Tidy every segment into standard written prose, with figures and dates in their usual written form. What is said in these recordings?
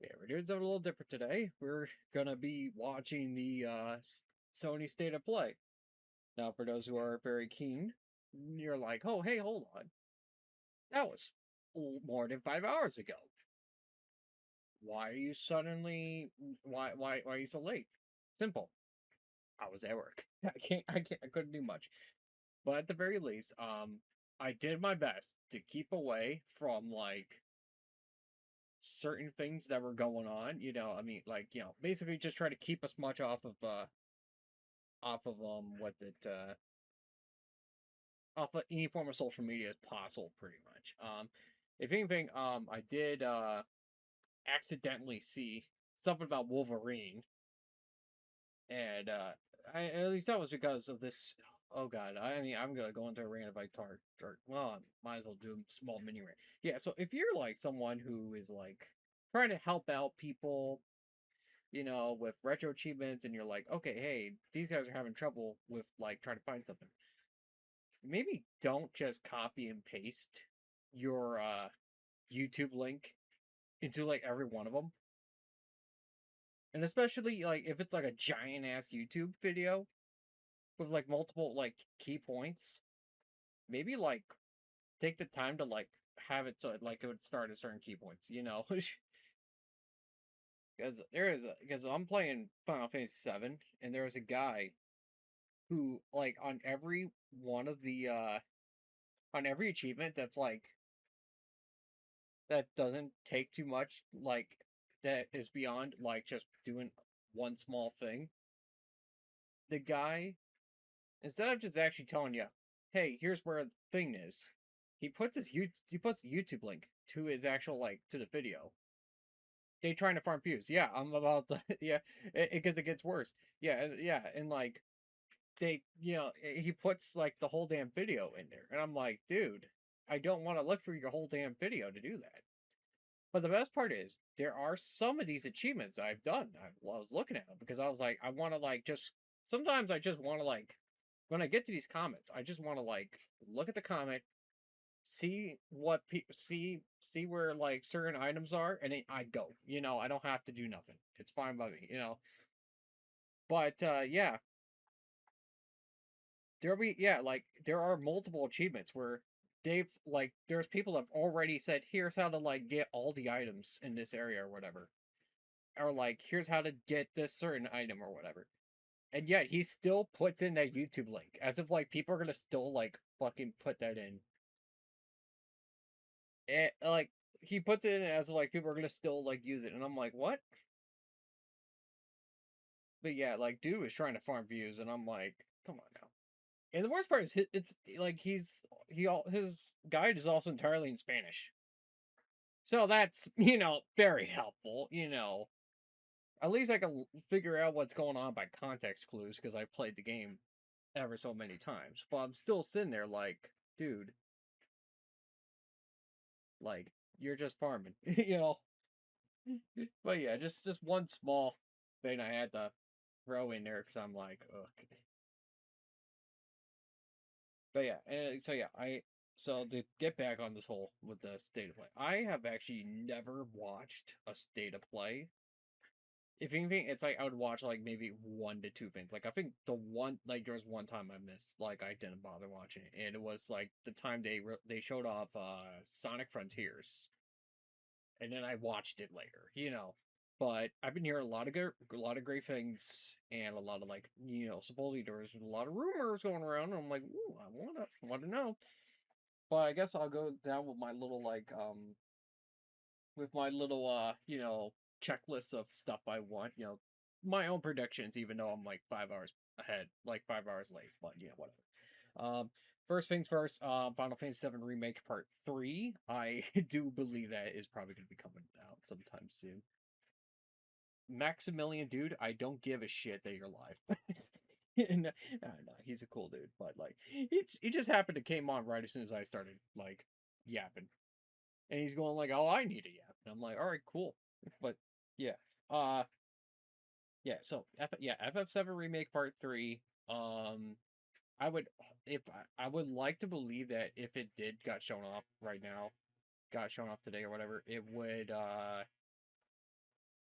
Yeah, we're doing something a little different today. We're gonna be watching the Sony State of Play. Now, for those who are very keen, you're like, oh, hey, hold on. That was more than 5 hours ago. Why are you suddenly? Why are you so late? Simple. I was at work. I couldn't do much. But at the very least, I did my best to keep away from like certain things that were going on. I mean, like, basically just try to keep as much off of off of any form of social media as possible, pretty much. If anything, I did accidentally see something about Wolverine, and at least that was because of this. Oh God, I mean, I'm gonna go into a rant if I talk. Well, I might as well do a small mini rant. Yeah, so if you're like someone who is like trying to help out people, with retro achievements, and you're like, okay, hey, these guys are having trouble with like trying to find something. Maybe don't just copy and paste your YouTube link into like every one of them. And especially like if it's like a giant ass YouTube video with like multiple like key points, maybe like take the time to like have it so like it would start at certain key points. Because I'm playing Final Fantasy 7 and there is a guy who like on every achievement that's like that doesn't take too much, like that is beyond like just doing one small thing. The guy, instead of just actually telling you, "Hey, here's where the thing is," he puts the YouTube link to his actual like to the video. They trying to farm views. Yeah, I'm about to. Yeah, because it gets worse. And like he puts like the whole damn video in there, and I'm like, dude, I don't want to look through your whole damn video to do that. But the best part is there are some of these achievements I've done. I was looking at them because I was like, I want to like just sometimes I just want to like when I get to these comments, I just want to like look at the comment, see what see where like certain items are, and then I go. I don't have to do nothing. It's fine by me. But yeah, like there are multiple achievements where there's people that have already said here's how to like get all the items in this area or whatever, or like here's how to get this certain item or whatever, and yet he still puts in that YouTube link as if like people are gonna still like fucking put that in. Like he puts it in as if like people are gonna still like use it, and I'm like, what? But yeah, like dude is trying to farm views, and I'm like, come on now. And the worst part is it's like his guide is also entirely in Spanish. So that's, very helpful. At least I can figure out what's going on by context clues because I've played the game ever so many times. But I'm still sitting there like, dude, like you're just farming, But yeah, just one small thing I had to throw in there because I'm like, ugh. But yeah, and so yeah, so to get back on this whole with the state of play, I have actually never watched a state of play. If anything, it's like I would watch like maybe one to two things. Like I think there was one time I missed, like I didn't bother watching it, and it was like the time they showed off Sonic Frontiers, and then I watched it later. But I've been hearing a lot of great things, and a lot of like supposedly there's a lot of rumors going around. And I'm like, ooh, I want to know. But I guess I'll go down with my little checklist of stuff I want. My own predictions, even though I'm like 5 hours ahead, like 5 hours late. But whatever. First things first. Final Fantasy VII Remake Part 3. I do believe that is probably going to be coming out sometime soon. Maximilian, dude, I don't give a shit that you're live. No, no, he's a cool dude, but like he just happened to came on right as soon as I started like yapping, and he's going like, "Oh, I need a yap," and I'm like, "All right, cool," but yeah, uh, yeah. So FF7 Remake Part 3. Um, I would if I would like to believe that if it did got shown off right now, got shown off today or whatever, it would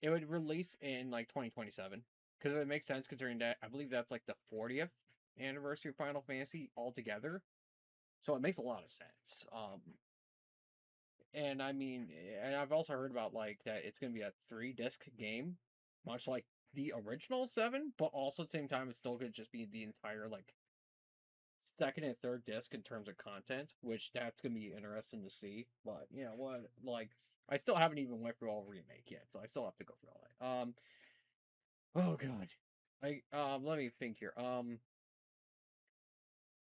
It would release in like 2027 because it would make sense considering that I believe that's like the 40th anniversary of Final Fantasy altogether. So it makes a lot of sense. And I mean, and I've also heard about like that it's going to be a 3 disc game, much like the original 7, but also at the same time it's still going to just be the entire like second and third disc in terms of content, which that's going to be interesting to see. But you know what, like I still haven't even went through all remake yet, so I still have to go through all that. Oh god, let me think here.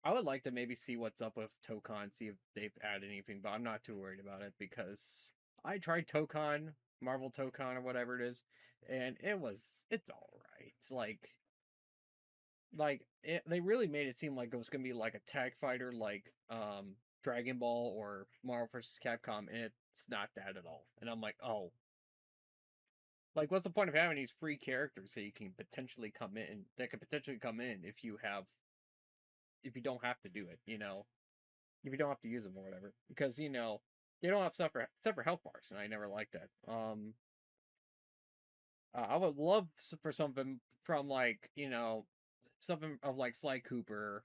I would like to maybe see what's up with Tokon, see if they've added anything, but I'm not too worried about it because I tried Tokon, Marvel Tokon or whatever it is, and it's all right. It's they really made it seem like it was gonna be like a tag fighter, like Dragon Ball or Marvel vs. Capcom, and it's not that at all. And I'm like, oh, like what's the point of having these free characters that you can potentially come in that could potentially come in if you don't have to do it, if you don't have to use them or whatever, because they don't have separate health bars, and I never liked that. I would love for something from like something of like Sly Cooper,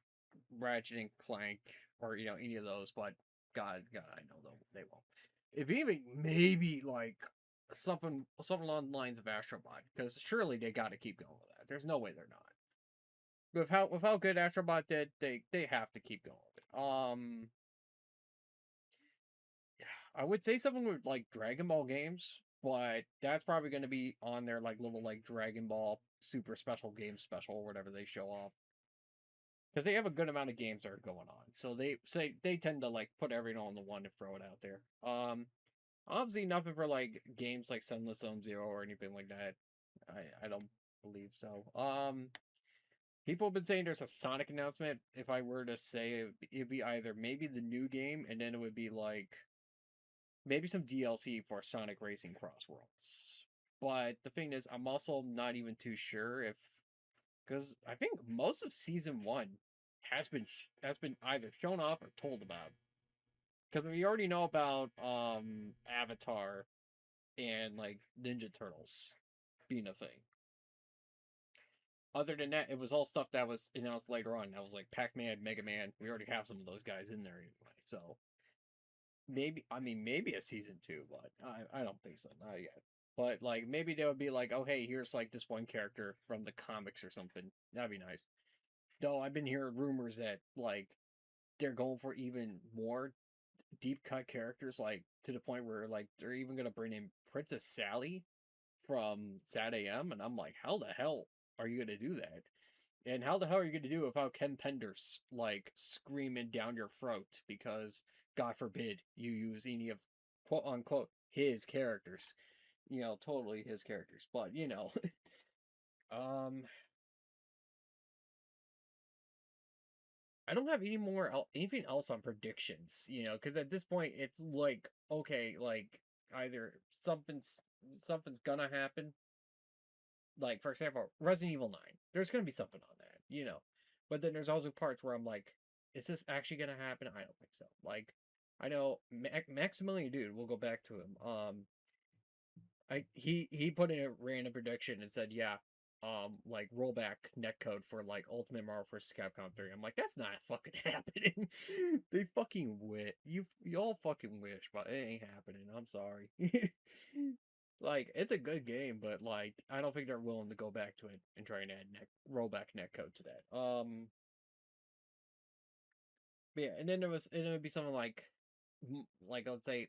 Ratchet and Clank, or any of those, but God, I know they won't. If even maybe like something along the lines of Astrobot, because surely they got to keep going with that. There's no way they're not. With how good Astrobot did, they have to keep going with it. I would say something with like Dragon Ball games, but that's probably going to be on their like little like Dragon Ball Super Special Game Special or whatever they show off, because they have a good amount of games that are going on. So they tend to like put everything on the one and throw it out there. Obviously nothing for like games like Sunless Zone Zero or anything like that. I don't believe so. People have been saying there's a Sonic announcement. If I were to say it'd be either maybe the new game, and then it would be like maybe some DLC for Sonic Racing Cross Worlds. But the thing is, I'm also not even too sure if, because I think most of season one has been either shown off or told about. Because we already know about Avatar and like Ninja Turtles being a thing. Other than that, it was all stuff that was announced later on. That was like Pac-Man, Mega Man. We already have some of those guys in there anyway. So maybe a season two, but I don't think so, not yet. But like maybe they would be like, oh hey, here's like this one character from the comics or something. That'd be nice. Though I've been hearing rumors that like they're going for even more deep cut characters, like to the point where like they're even gonna bring in Princess Sally from Sad AM, and I'm like, how the hell are you gonna do that? And how the hell are you going to do it without Ken Penders like screaming down your throat because God forbid you use any of quote unquote his characters, totally his characters. But um, I don't have anything else on predictions, because at this point it's like okay, like either something's gonna happen. Like for example, Resident Evil 9. There's gonna be something on that. But then there's also parts where I'm like, is this actually gonna happen? I don't think so. Like, I know Maximilian Dude. We'll go back to him. He put in a random prediction and said, yeah, like rollback netcode for like Ultimate Marvel vs. Capcom 3. I'm like, that's not fucking happening. They fucking wish. You all fucking wish, but it ain't happening. I'm sorry. Like, it's a good game, but like, I don't think they're willing to go back to it and try and add rollback netcode to that. Yeah, and then it would be something like let's say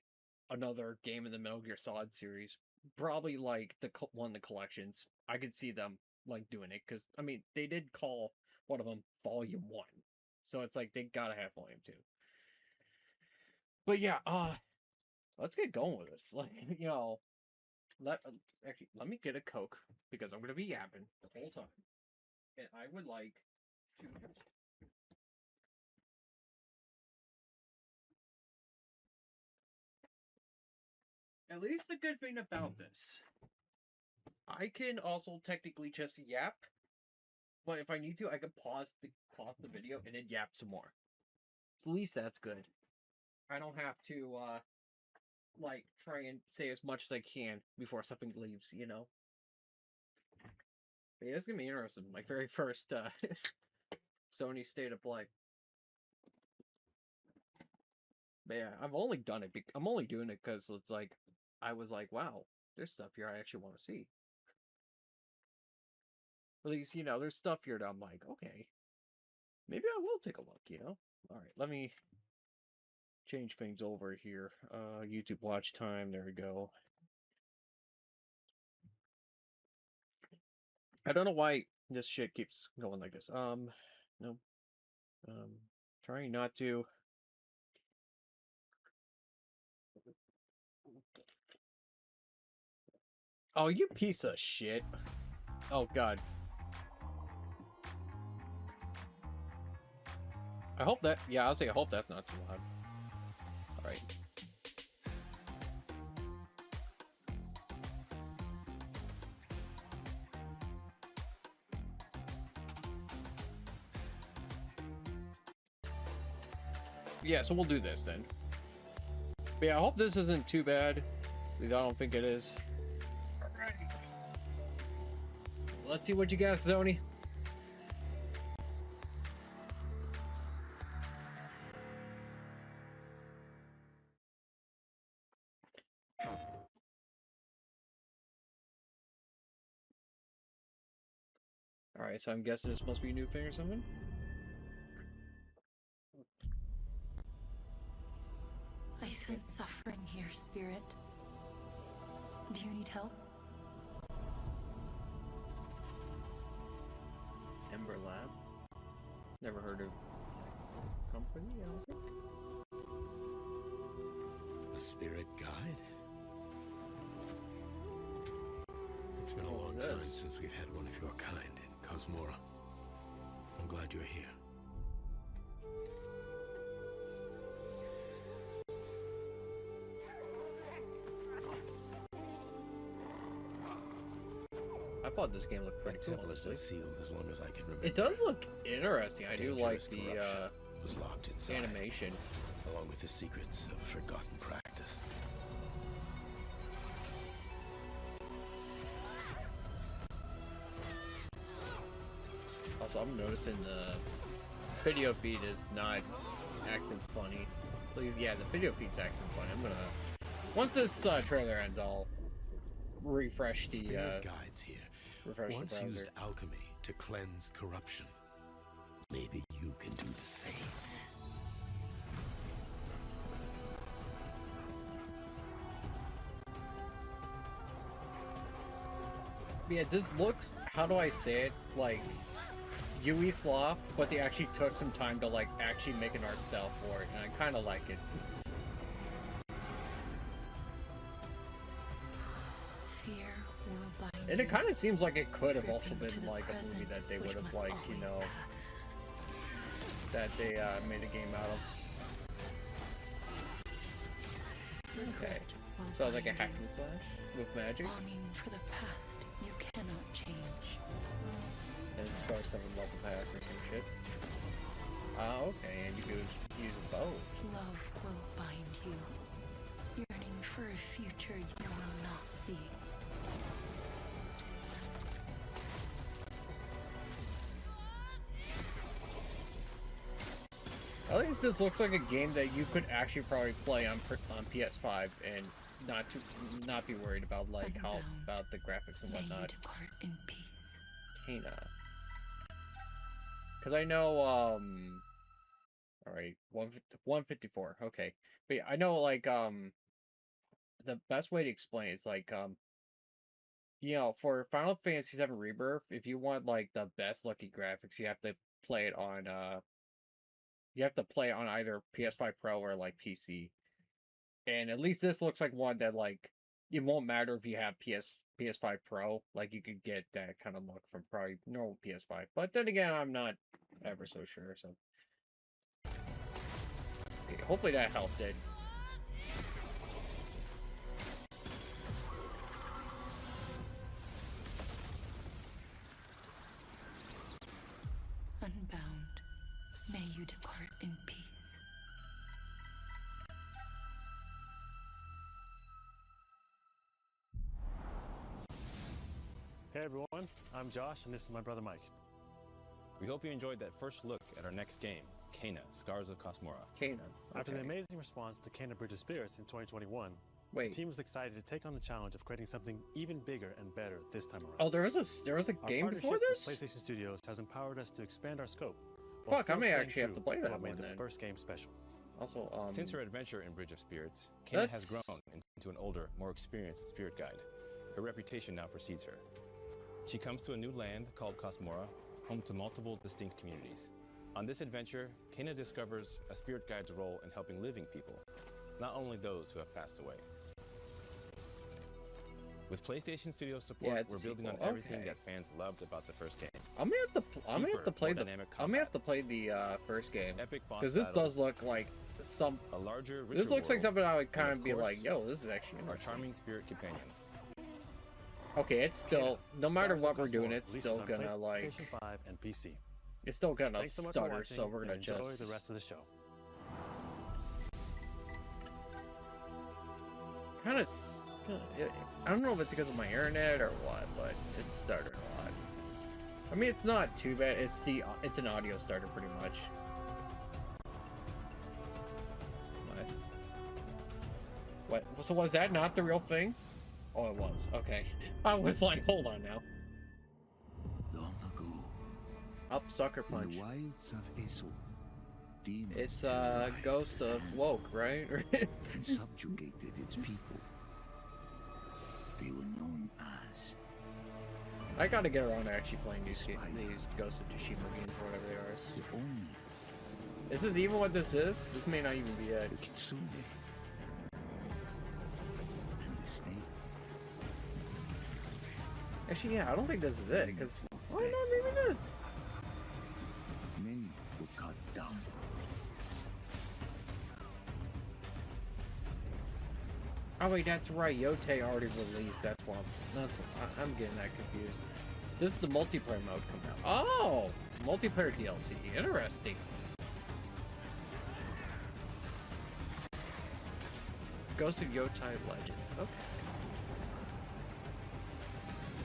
another game in the Metal Gear Solid series, probably like one of the collections. I could see them like doing it because I mean they did call one of them Volume 1, so it's like they gotta have Volume 2. But yeah, let's get going with this. Like let actually let me get a Coke because I'm gonna be yapping the whole time, and I would like to. At least the good thing about this, I can also technically just yap, but if I need to, I can pause the video and then yap some more. So at least that's good. I don't have to like try and say as much as I can before something leaves, you know. But yeah, it's gonna be interesting. My very first Sony State of Play. But yeah, I've only done it. I'm only doing it because it's like I was like, wow, there's stuff here I actually want to see. At least you know, there's stuff here that I'm like, okay, maybe I will take a look. You know. All right, let me change things over here. YouTube watch time. There we go. I don't know why this shit keeps going like this. No. Trying not to. Oh, you piece of shit. Oh, God. I hope that... Yeah, I'll say I hope that's not too loud. Alright. Yeah, so we'll do this then. But yeah, I hope this isn't too bad. At least I don't think it is. Alright. Let's see what you got, Sony. Alright, so I'm guessing this must be a new thing or something? I sense suffering here, Spirit. Do you need help? Ember Lab? Never heard of company, I don't think. A spirit guide? It's been a long time since we've had one of your kind in Cosmora. I'm glad you're here. I thought this game looked pretty cool, honestly. Sealed as long as I can remember. It does look interesting. I do like the was locked inside, animation, along with the secrets of a forgotten practice. Also, I'm noticing the video feed is not acting funny. Please, yeah, the video feed's acting funny. I'm gonna once this trailer ends, I'll refresh the guides here. Refresh Once the browser. used alchemy to cleanse corruption. Maybe you can do the same. Yeah, this looks, how do I say it, like UE Sloth, but they actually took some time to like actually make an art style for it, and I kind of like it. Fear will bind And it kind of seems like it could have also Dripping been to the like a movie present, that they which would have must like, you always know, pass. that they made a game out of. Okay, Regret will so like a bind hack you. and slash with magic. Longing for the past you cannot change. And it's got some level pack or some shit. Okay, and you could use a bow. Love will bind you, yearning for a future you will not see. I think this looks like a game that you could actually probably play on PS5 and not be worried about like how about the graphics and May you whatnot. depart in peace. Kana. Because I know, alright, 154, okay. But yeah, I know, like, the best way to explain it is, like, you know, for Final Fantasy VII Rebirth, if you want, like, the best looking graphics, you have to play it on, either PS5 Pro or, like, PC. And at least this looks like one that, like, it won't matter if you have PS5 Pro, like, you could get that kind of look from probably normal PS5. But then again, I'm not ever so sure, so. Okay, hopefully that helped it. Unbound, may you depart in peace. Hey everyone, I'm Josh, and this is my brother Mike. We hope you enjoyed that first look at our next game, Kena, Scars of Cosmora. Kena. Okay. After the amazing response to Kena Bridge of Spirits in 2021, the team was excited to take on the challenge of creating something even bigger and better this time around. Oh, there was a game before this? PlayStation Studios has empowered us to expand our scope. Fuck, I may actually have to play that one then. First game special. Also, since her adventure in Bridge of Spirits, Kena has grown into an older, more experienced spirit guide. Her reputation now precedes her. She comes to a new land called Cosmora, home to multiple distinct communities. On this adventure, Kena discovers a spirit guide's role in helping living people, not only those who have passed away. With PlayStation Studio support, we're building on everything that fans loved about the first game. I'm gonna have to play the first game, because this does look like a larger, this looks like something I would kind of be like, yo, this is actually our charming spirit companions. Okay, it's still, no matter what we're doing, it's still gonna like, PlayStation 5 and PC. It's still gonna stutter, so we're gonna enjoy just the rest of the show. Kind of, I don't know if it's because of my internet or what, but it's started a lot. I mean, it's not too bad. It's an audio starter pretty much. What? So was that not the real thing? Oh, it was. Okay. I was like, hold on now. Long ago, Up, sucker punch. in the wilds of Eso, demons It's a ghost of Woke, right? and subjugated its people. They were known as. I gotta get around to actually playing these Ghost of Tsushima games or whatever they are. The only. This is even what this is? This may not even be it. The kitsune. And the snake. Actually, yeah, I don't think this is it, because... Oh, no, maybe it is. Many were cut down. Oh wait, that's right. Yote already released. That's why I'm getting that confused. This is the multiplayer mode coming out. Oh, multiplayer DLC. Interesting. Ghost of Yotai Legends. Okay.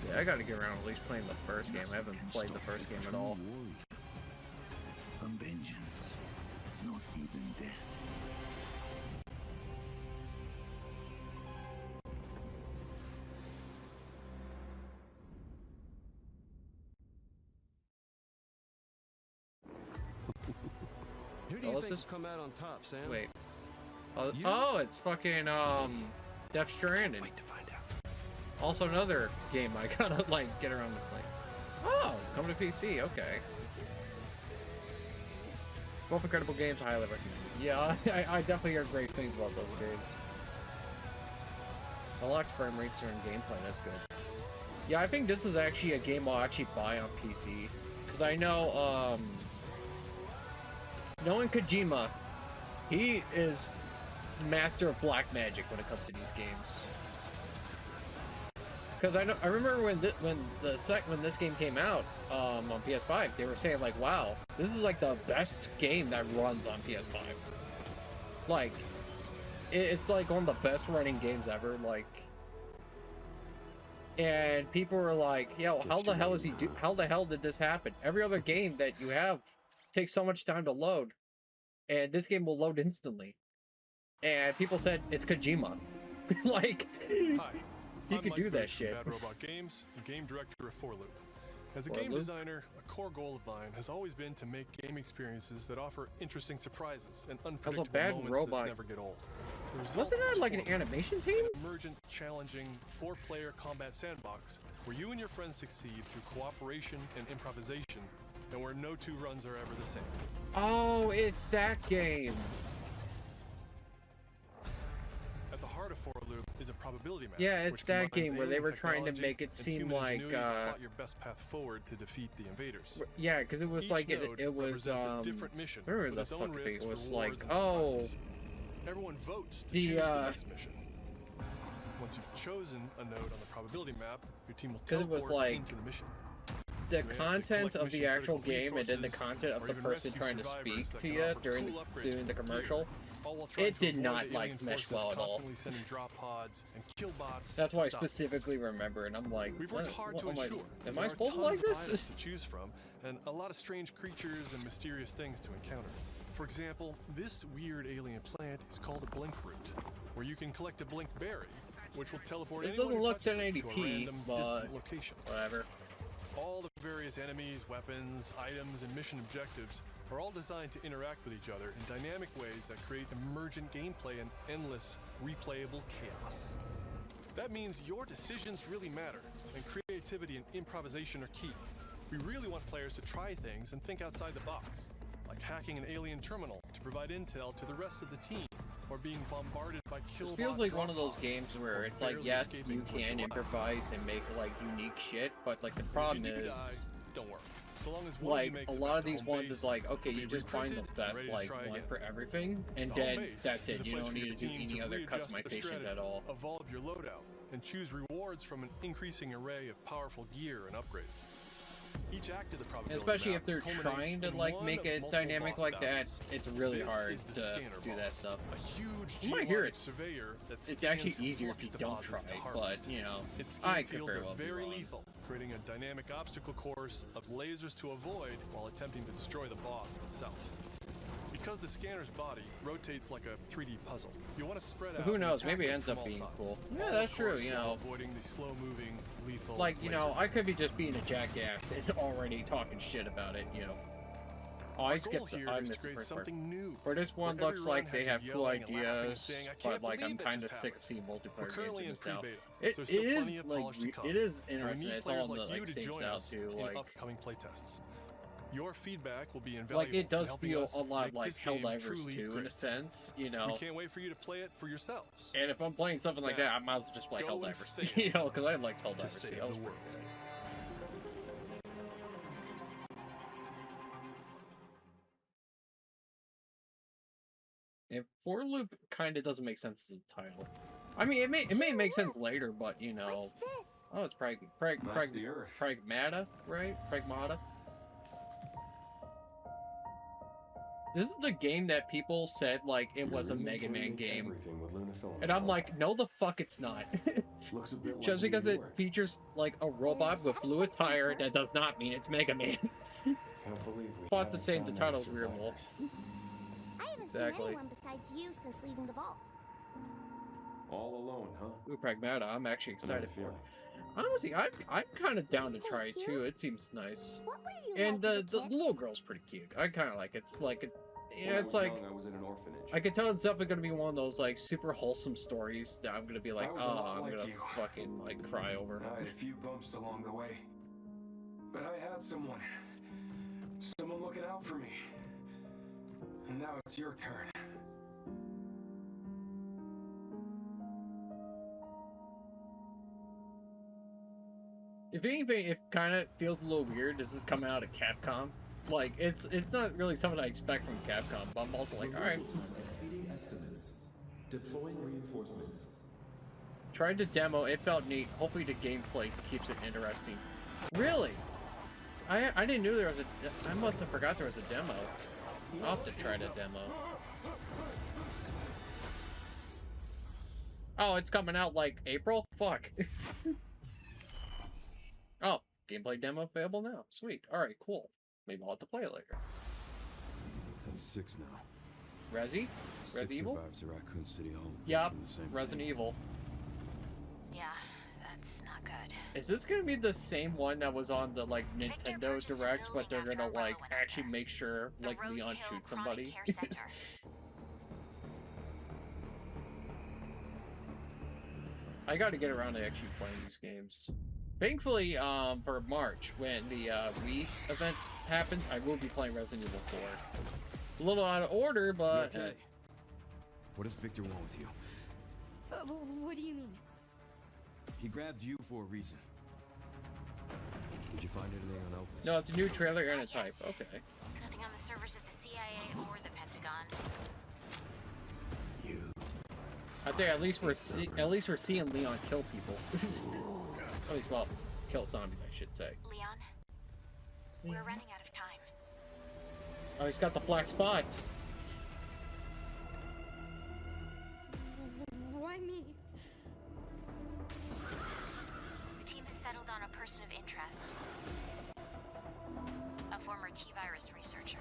Yeah, I gotta get around to at least playing the first game. I haven't played the first game at all. From vengeance, not even death. Who do you think come out on top, Sam? Wait. Oh, it's fucking Death Stranding. Wait to find out. Also another game I gotta like get around to play. Oh, coming to PC. Okay. Both incredible games. Highly recommend. Yeah, I definitely hear great things about those games. Unlocked frame rates are in gameplay. That's good. Yeah, I think this is actually a game I'll actually buy on PC, because I know knowing Kojima, he is master of black magic when it comes to these games. Because I remember when this game came out on PS5, they were saying like, wow, this is like the best game that runs on PS5. Like, it's like one of the best running games ever. Like, and people were like, yo, how the hell did this happen? Every other game that you have takes so much time to load, and this game will load instantly. And people said it's Kojima. Like, hi, he could do that shit. Bad Robot Games, game director of 4Loop. As a game designer, a core goal of mine has always been to make game experiences that offer interesting surprises and unpredictable moments that never get old. Wasn't that like an animation team? An emergent, challenging, 4-player combat sandbox where you and your friends succeed through cooperation and improvisation, and where no two runs are ever the same. Oh, it's that game. At the heart of 4Loop is a probability map. Yeah, it's that game where they were trying to make it seem like plot your best path forward to defeat the invaders. Yeah, because it was Each like it was a different mission. I remember the fucking thing. It was like, oh, everyone votes to choose the next mission. Once you've chosen a node on the probability map, your team will teleport into the mission. The content of the actual game and then the content of the person trying to speak to you during the commercial it did not like mesh well at all. Sending drop pods and kill bots. That's why I specifically remember, and I'm like, we've worked hard to ensure am I supposed to like this? To choose from, and a lot of strange creatures and mysterious things to encounter. For example, this weird alien plant is called a blink root, where you can collect a blink berry, which will teleport it anyone doesn't look to a 1080p, random but distant location. Whatever. All the various enemies, weapons, items, and mission objectives are all designed to interact with each other in dynamic ways that create emergent gameplay and endless replayable chaos. That means your decisions really matter, and creativity and improvisation are key. We really want players to try things and think outside the box, like hacking an alien terminal to provide intel to the rest of the team, or being bombarded by killbots. This feels like one of those games where it's like, yes, you can improvise and make like unique shit, but like the problem is, don't worry. So long as like a lot of these ones is like, okay, you just find the best like one for everything, and then that's it. You don't need to do any other customizations at all. Evolve your loadout and choose rewards from an increasing array of powerful gear and upgrades. Each act of the probability especially if they're trying to like make it dynamic like that, it's really hard to do that stuff. You might hear it's actually easier if you don't try, but you know, I could very well be wrong. Lethal, creating a dynamic obstacle course of lasers to avoid while attempting to destroy the boss itself. Because the scanner's body rotates like a 3D puzzle, you want to spread out. Who knows? Maybe it ends up being cool. Yeah, that's true. You know, avoiding the slow-moving, lethal. Like, you know, I could be just being a jackass and already talking shit about it. You know. Oh, I skipped. I missed the first part. For this one, looks like they have cool ideas, but like I'm kind of sick of seeing multiplayer games in this now. It is like it is interesting. It's all in the like same style too. Like upcoming playtests. Your feedback will be invaluable. Like it does feel a lot like Helldivers 2 in a sense, you know. We can't wait for you to play it for yourselves. And if I'm playing something like that, I might as well just play Helldivers, you know, because I liked Helldivers 2. That was pretty good. And For Loop kind of doesn't make sense as a title. I mean, it may make sense later, but you know. Oh, it's Pragmata, right? Pragmata. This is the game that people said, like, it was a Mega Man game. And I'm like, no the fuck it's not. Just because it features, like, a robot with blue attire, that does not mean it's Mega Man. Thought the same, the title's weird, Wolf. I haven't seen anyone besides you since leaving the vault. All alone, huh? Ooh, Pragmata, I'm actually excited for it. Honestly, I'm kind of down to try it too. It seems nice. And the little girl's pretty cute. I kind of like it. It's like it's like I was in an orphanage. I can tell it's definitely gonna be one of those like super wholesome stories that I'm gonna be like, oh, I'm gonna fucking like cry over. I had a few bumps along the way, but I had someone looking out for me, and now it's your turn. If anything, it kind of feels a little weird. This is coming out of Capcom. Like, it's not really something I expect from Capcom, but I'm also like, alright. Exceeding estimates. Deploying reinforcements. Tried to demo, it felt neat. Hopefully the gameplay keeps it interesting. Really? I didn't know there was a... I must have forgot there was a demo. I'll have to try the demo. Oh, it's coming out like April? Fuck. Oh, gameplay demo available now. Sweet. Alright, cool. Maybe I'll have to play it later. That's 6 now. Resi? Resident Evil? Survives the Raccoon City home. Yep, Resident Evil. Yeah, that's not good. Is this gonna be the same one that was on the, like, Nintendo Direct, but they're gonna, like, actually make sure, like, Leon shoots somebody? I gotta get around to actually playing these games. Thankfully, for March, when the Wii event happens, I will be playing Resident Evil 4. A little out of order, but... Okay. What does Victor want with you? What do you mean? He grabbed you for a reason. Did you find anything on Opus? No, it's a new trailer and a type. Okay. Nothing on the servers of the CIA or the Pentagon. You. I think at least we're seeing Leon kill people. At least, well, kill zombies, I should say. Leon, we're running out of time. Oh, he's got the black spot. me? The team has settled on a person of interest. A former T-virus researcher.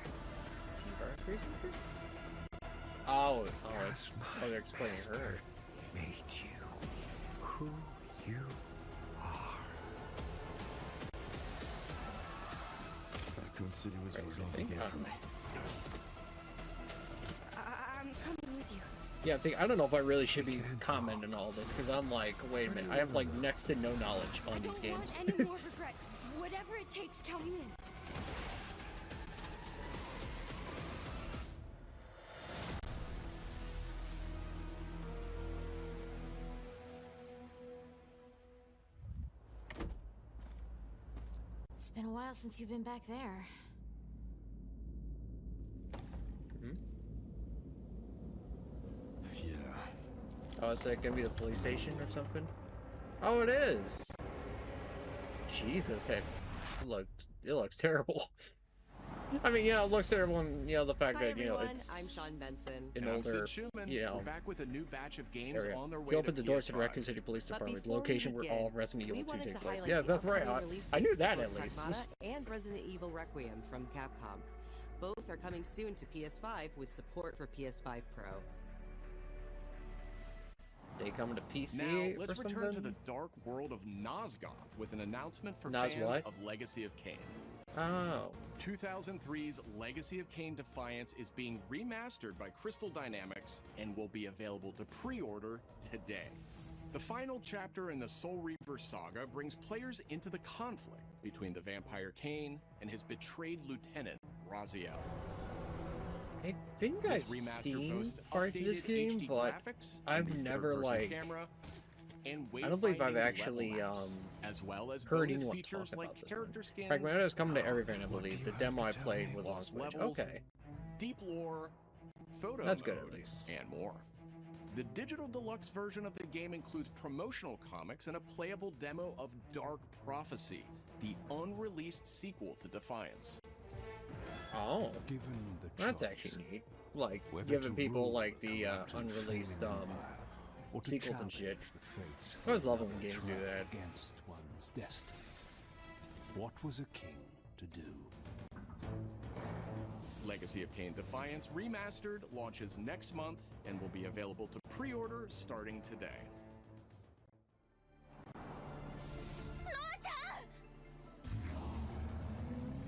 T-virus researcher? Oh, they're explaining her. Made you who you are. Raccoon City was where it all began for me. I'm coming with you. Yeah, I don't know if I really should be commenting all this, because I'm like, wait a minute, I have like next to no knowledge on these games. I don't want any more regrets. Whatever it takes, count me in. It's been a while since you've been back there. Yeah. Oh, is that gonna be the police station or something? Oh, it is. Jesus, it looks terrible. I mean, yeah, it looks terrible, and the fact that it's. I'm Sean Benson. An older, We're back with a new batch of games area. on their way He opened to the doors to the PS5. Raccoon City Police Department, the location where all Resident Evil 2 take place. Yeah, the that's right. upcoming release I knew dates that for at both least. Pragmata and Resident Evil Requiem from Capcom. Both are coming soon to PS5 with support for PS5 Pro. They coming to PC Now, let's or return something? to the dark world of Nosgoth with an announcement for Nos fans what? of Legacy of Kain. Oh. 2003's Legacy of Kain Defiance is being remastered by Crystal Dynamics and will be available to pre-order today. The final chapter in the Soul Reaver saga brings players into the conflict between the vampire Kain and his betrayed lieutenant, Raziel. I think I've seen parts of this game, but I've never I don't believe I've actually heard anyone talk about this one. Pragmata is coming to everything, I believe. The demo I played was on Switch. Okay. Deep lore, photo That's good mode, at least. and more. The digital deluxe version of the game includes promotional comics and a playable demo of Dark Prophecy, the unreleased sequel to Defiance. Oh, Given the that's choice, actually neat. Like, whether giving to people rule like the corrupted unreleased flaming empire, or to sequels and shit. challenge the fates I always for love when another games do threat that. against one's destiny. What was a king to do? Legacy of Kain Defiance Remastered launches next month and will be available to pre-order starting today.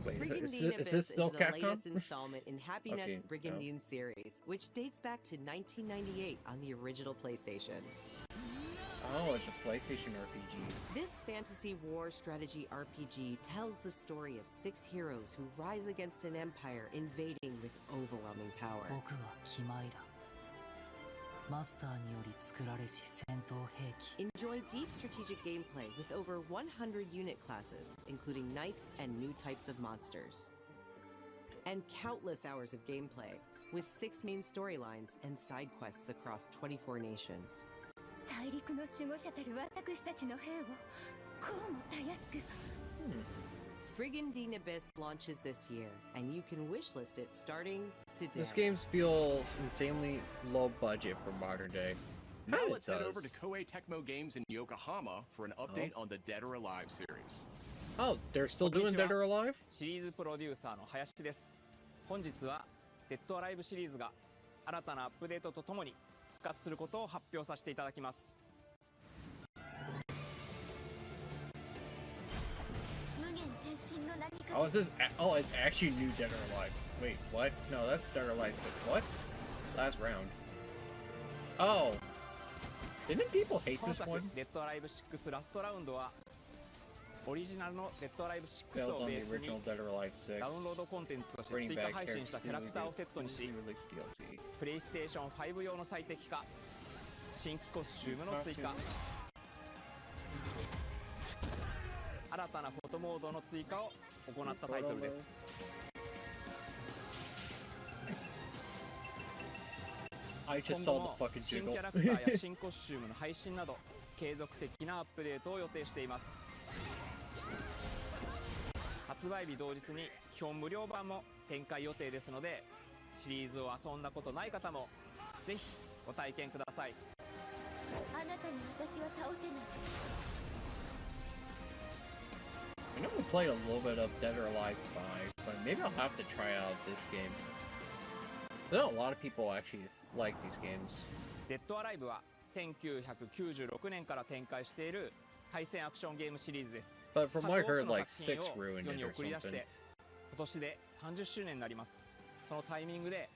Wait, Brigandine is this still the Capcom? latest installment in Happy Net's Okay, Brigandine series, which dates back to 1998 on the original PlayStation. Oh, it's a PlayStation RPG. This fantasy war strategy RPG tells the story of 6 heroes who rise against an empire invading with overwhelming power. 僕はキマイラ。マスターにより作られし戦闘兵器。 Enjoy deep strategic gameplay with over 100 unit classes, including knights and new types of monsters. And countless hours of gameplay, with 6 main storylines and side quests across 24 nations. 大陸の守護者たる私たちの兵をこうもたやすく。Brigandine Abyss launches this year, and you can wishlist it starting today. This game feels insanely low budget for modern day. Now Kinda let's head over does. to Koei Tecmo Games in Yokohama for an update on the Dead or Alive series. Oh, they're still doing Dead or Alive? シリーズプロデューサーの林です。本日はデッドアライブシリーズが新たなアップデートとともに復活することを発表させていただきます。 Oh, is this? Oh, it's actually new Dead or Alive. Wait, what? No, that's Dead or Alive 6. What? Last round. Oh. Didn't people hate this one? デッドアライブ6ラストラウンドはオリジナルのデッドアライブ6 Built を on ベ the ースに original Dead or Alive 6. ダウンロードコンテンツとして Bringing 追加 back 配信したキャラクターをセットにし released DLC. プレイステーション5用の最適化新規コスチュームの追加新たなフォトモードの追加を行ったタイトルです。 I just 今後 saw も the fucking 新 jiggle. キャラクターや新コスチュームの配信など継続的なアップデートを予定しています。発売日同日に基本無料版も展開予定ですので、シリーズを遊んだことない方もぜひご体験ください。I know we played a little bit of Dead or Alive 5, but maybe I'll have to try out this game. I know a lot of people actually like these games. デッドアライブは1996年から展開している対戦アクションゲームシリーズです。 But from what I heard, 数多くの like 作品 6 を ruined 世 it に or 送り出し something. て今年で30周年になります。そのタイミングで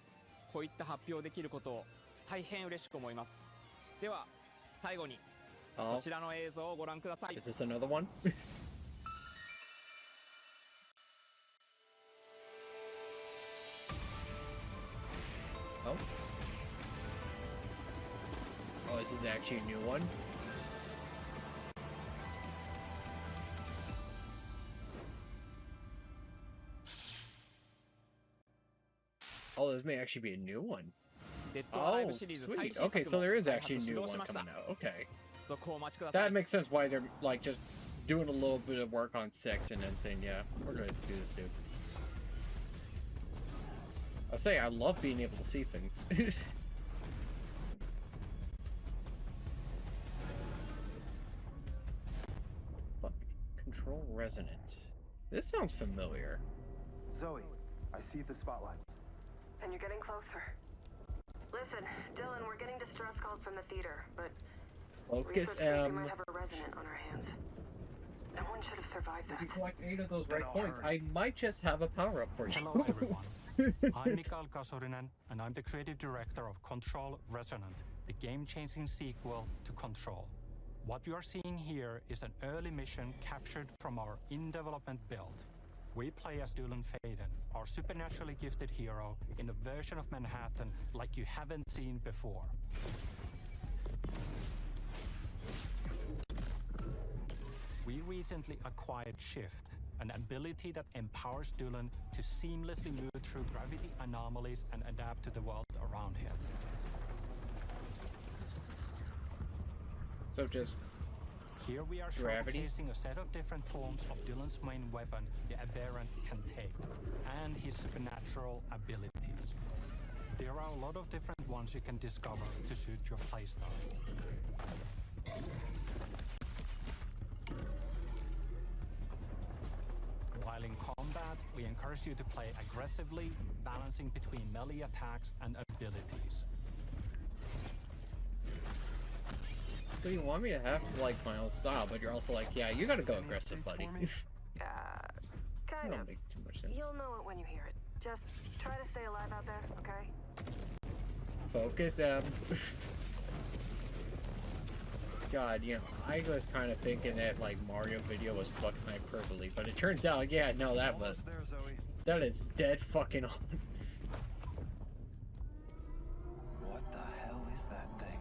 こういった発表できることを大変嬉しく思います。では最後にこちらの映像をご覧ください。 Is this another one? Oh. Oh, is it actually a new one? Oh, this may actually be a new one. Oh, sweet. Okay, so there is actually a new one coming out. Okay. That makes sense why they're, like, just doing a little bit of work on 6 and then saying, yeah, we're going to do this too. I'll say, I love being able to see things. Fuck. Control resonant. This sounds familiar. Zoe, I see the spotlights. And you're getting closer. Listen, Dylan, we're getting distress calls from the theater, but Focus research might have a resonant on our hands. No one should have survived that. If you collect 8 of those right points, I might just have a power-up for you. Hello, everyone. I'm Mikael Kasurinen, and I'm the creative director of Control Resonant, the game-changing sequel to Control. What you are seeing here is an early mission captured from our in-development build. We play as Dylan Faden, our supernaturally gifted hero, in a version of Manhattan like you haven't seen before. We recently acquired Shift, an ability that empowers Dylan to seamlessly move through gravity anomalies and adapt to the world around him. So just here we are showcasing a set of different forms of Dylan's main weapon, the Aberrant, can take, and his supernatural abilities. There are a lot of different ones you can discover to suit your playstyle. While in combat, we encourage you to play aggressively, balancing between melee attacks and abilities. So you want me to have, like, my own style, but you're also like, yeah, you gotta go aggressive, buddy. Kind of. Make too much sense. You'll know it when you hear it. Just try to stay alive out there, okay? Focus, God, you know, I was kind of thinking that, like, Mario video was fucking hyperbole, but it turns out, yeah, no, that was... That is dead fucking on. What the hell is that thing?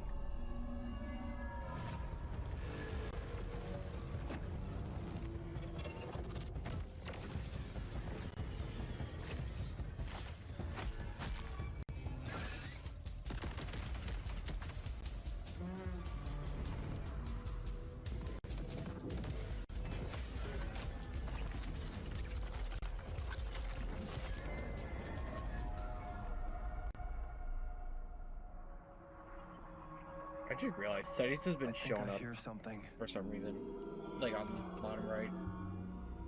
I just realized settings has been showing up something. For some reason. Like on the bottom right.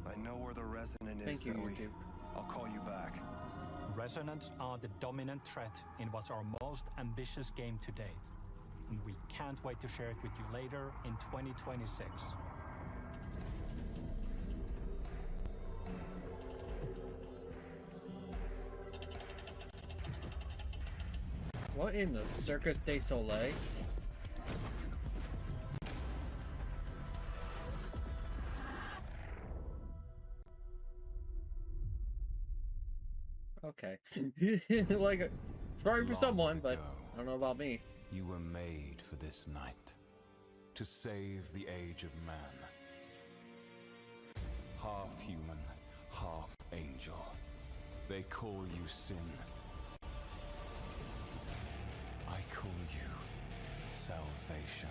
I know where the resonant is. Thank you, Zoe. YouTube. I'll call you back. Resonants are the dominant threat in what's our most ambitious game to date. And we can't wait to share it with you later in 2026. What in the Circus du Soleil? Okay. Like, sorry for someone, but I don't know about me. You were made for this night. To save the age of man. Half human, half angel. They call you sin. I call you salvation.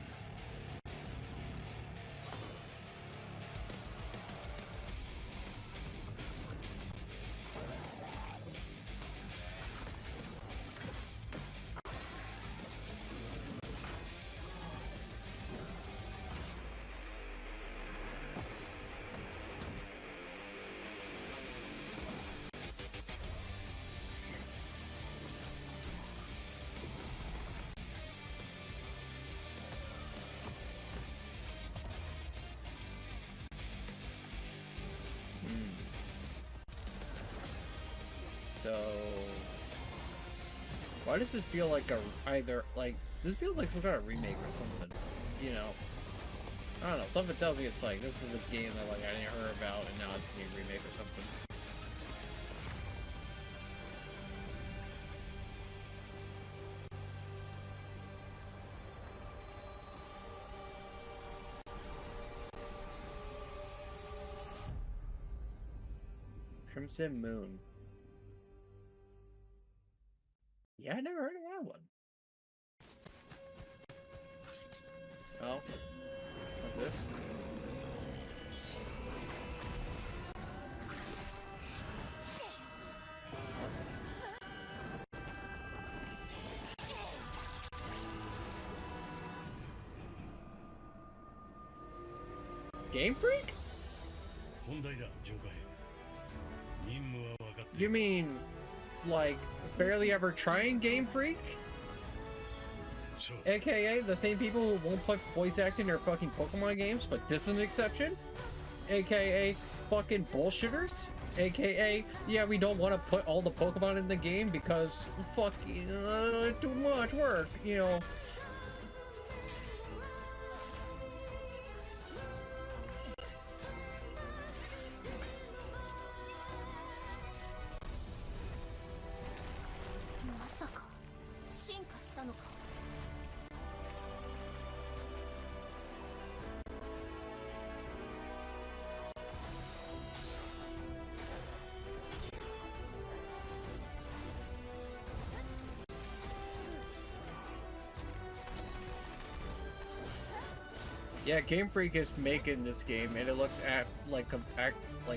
So, why does this feel like this feels like some kind of remake or something, you know? I don't know, something tells me it's like, this is a game that like I didn't hear about and now it's gonna be a remake or something. Crimson Moon. Yeah, I never heard of that one. Oh. What's this? Game Freak? You mean, like, barely ever trying Game Freak? AKA the same people who won't put voice acting in their fucking Pokemon games, but this is an exception? AKA fucking bullshitters? AKA, yeah, we don't want to put all the Pokemon in the game because fucking too much work, you know. Yeah, Game Freak is making this game, and it looks like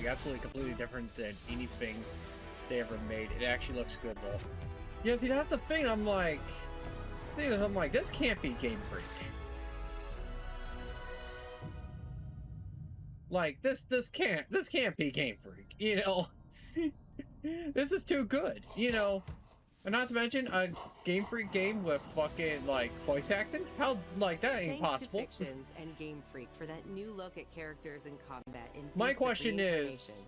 absolutely completely different than anything they ever made. It actually looks good though. Yeah, see, that's the thing. I'm like, this can't be Game Freak. Like this can't be Game Freak. You know, this is too good. You know. And not to mention a Game Freak game with fucking like voice acting. How like that ain't possible. Thanks to Fictions and Game Freak for that new look at characters and combat. My question is,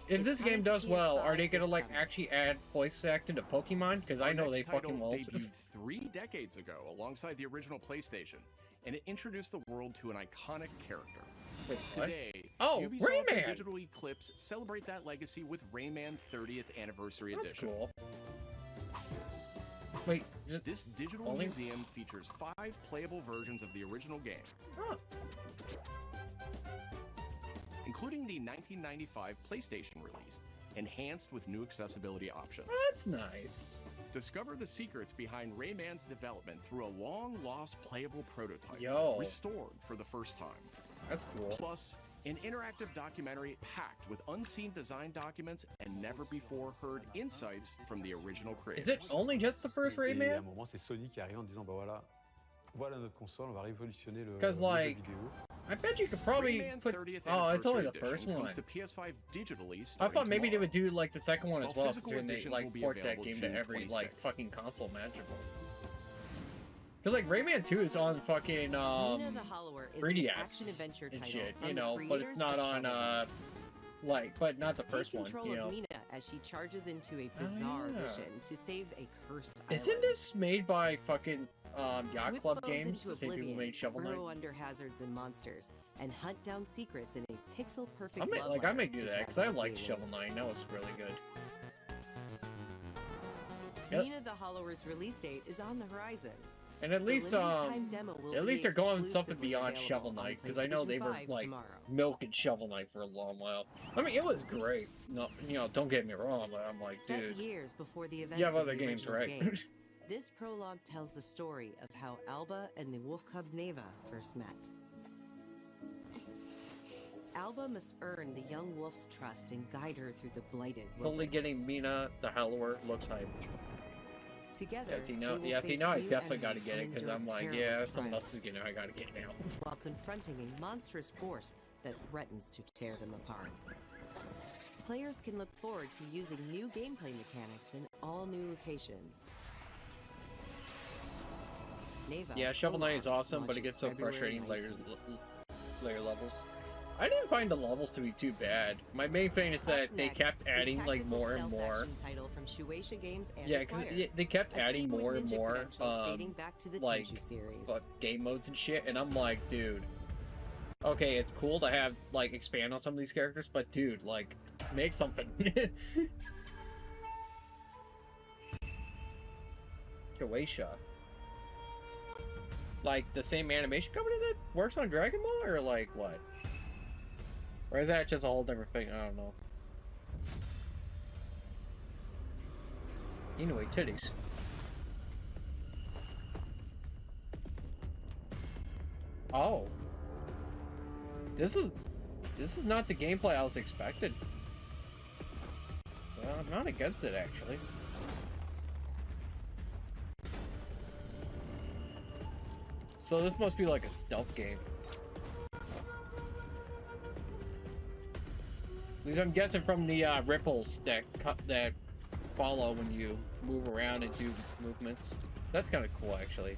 if this game does well, are they gonna like actually add voice acting to Pokemon? Because I know they fucking won't. Debuted 3 decades ago alongside the original PlayStation, and it introduced the world to an iconic character. Wait, today, oh, Ubisoft Rayman! And Digital Eclipse celebrate that legacy with Rayman 30th Anniversary That's Edition. Cool. Wait, this digital museum features 5 playable versions of the original game, including the 1995 PlayStation release, enhanced with new accessibility options. That's nice. Discover the secrets behind Rayman's development through a long-lost playable prototype, restored for the first time. That's cool. Plus, an interactive documentary packed with unseen design documents and never-before-heard insights from the original creators. Is it only just the first Rayman? Et à un moment, c'est Sony qui arrive en disant, bah voilà notre console, on va révolutionner le jeu vidéo. I bet you could probably put. Oh, it's only the first one. To PS5 digitally I thought maybe tomorrow. they would do like the second one as well, doing they edition like will be port that available game to June every 26th. like fucking console imaginable. Cause like Rayman 2 is on fucking Mina the Hollower is an 3DS action-adventure and title shit, from you the know, but it's creators not of on Shovel Knight. like, but not the first Take one, control you know. of Mina as she charges into a bizarre yeah. mission to save a cursed Isn't island. this made by fucking Yacht Whip Club foes games? into The same people who oblivion, made Shovel Knight. burrow under hazards and monsters, and hunt down secrets in a pixel-perfect I may love like I letter may do to that because I Captain liked Galen. Shovel Knight. That was really good. Yep. Mina the Hollower's release date is on the horizon. And at least limited-time demo will at least be they're going something exclusively beyond available Shovel on Knight because I know they were PlayStation 5 like tomorrow. milking Shovel Knight for a long while. I mean, it was great. No, you know, don't get me wrong, but I'm like, Set dude, years before the events you have of other the games, original right? game, this prologue tells the story of how Alba and the wolf cub Neva first met. Alba must earn the young wolf's trust and guide her through the blighted Only wilderness. getting Mina the Hallower looks hype. Together, Yeah, see they now, will yeah, see face now I new definitely got to enemies get it and because endure I'm like, perilous yeah, someone else trials, is getting it, I got to get it now. while confronting a monstrous force that threatens to tear them apart. Players can look forward to using new gameplay mechanics in all new locations. Neva, Yeah, Shovel Knight is awesome, but it launches gets so February frustrating 19th. layer levels. I didn't find the levels to be too bad. My main thing is that they kept adding like more and more. Title from Shueisha Games and yeah, because they kept adding more and more back to the like series. Game modes and shit, and I'm like, dude, okay, it's cool to have like expand on some of these characters, but dude, like, make something. Shueisha. Like the same animation company that works on Dragon Ball, or like what? Or is that just a whole different thing? I don't know. Anyway, titties. Oh. This is not the gameplay I was expected. Well, I'm not against it, actually. So this must be like a stealth game. At least I'm guessing from the ripples that follow when you move around and do movements. That's kind of cool, actually.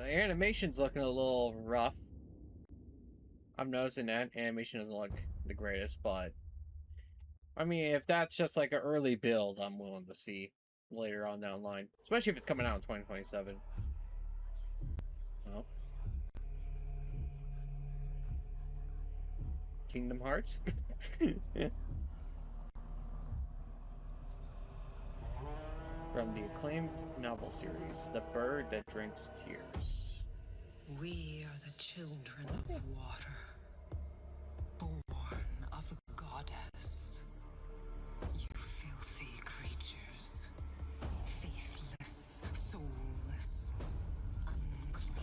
Animation's looking a little rough. I'm noticing that animation doesn't look the greatest, but I mean, if that's just like an early build, I'm willing to see later on down the line, especially if it's coming out in 2027. Oh, Kingdom Hearts. From the acclaimed novel series, The Bird That Drinks Tears. We are the children of water, born of the goddess. You filthy creatures, faithless, soulless, unclean.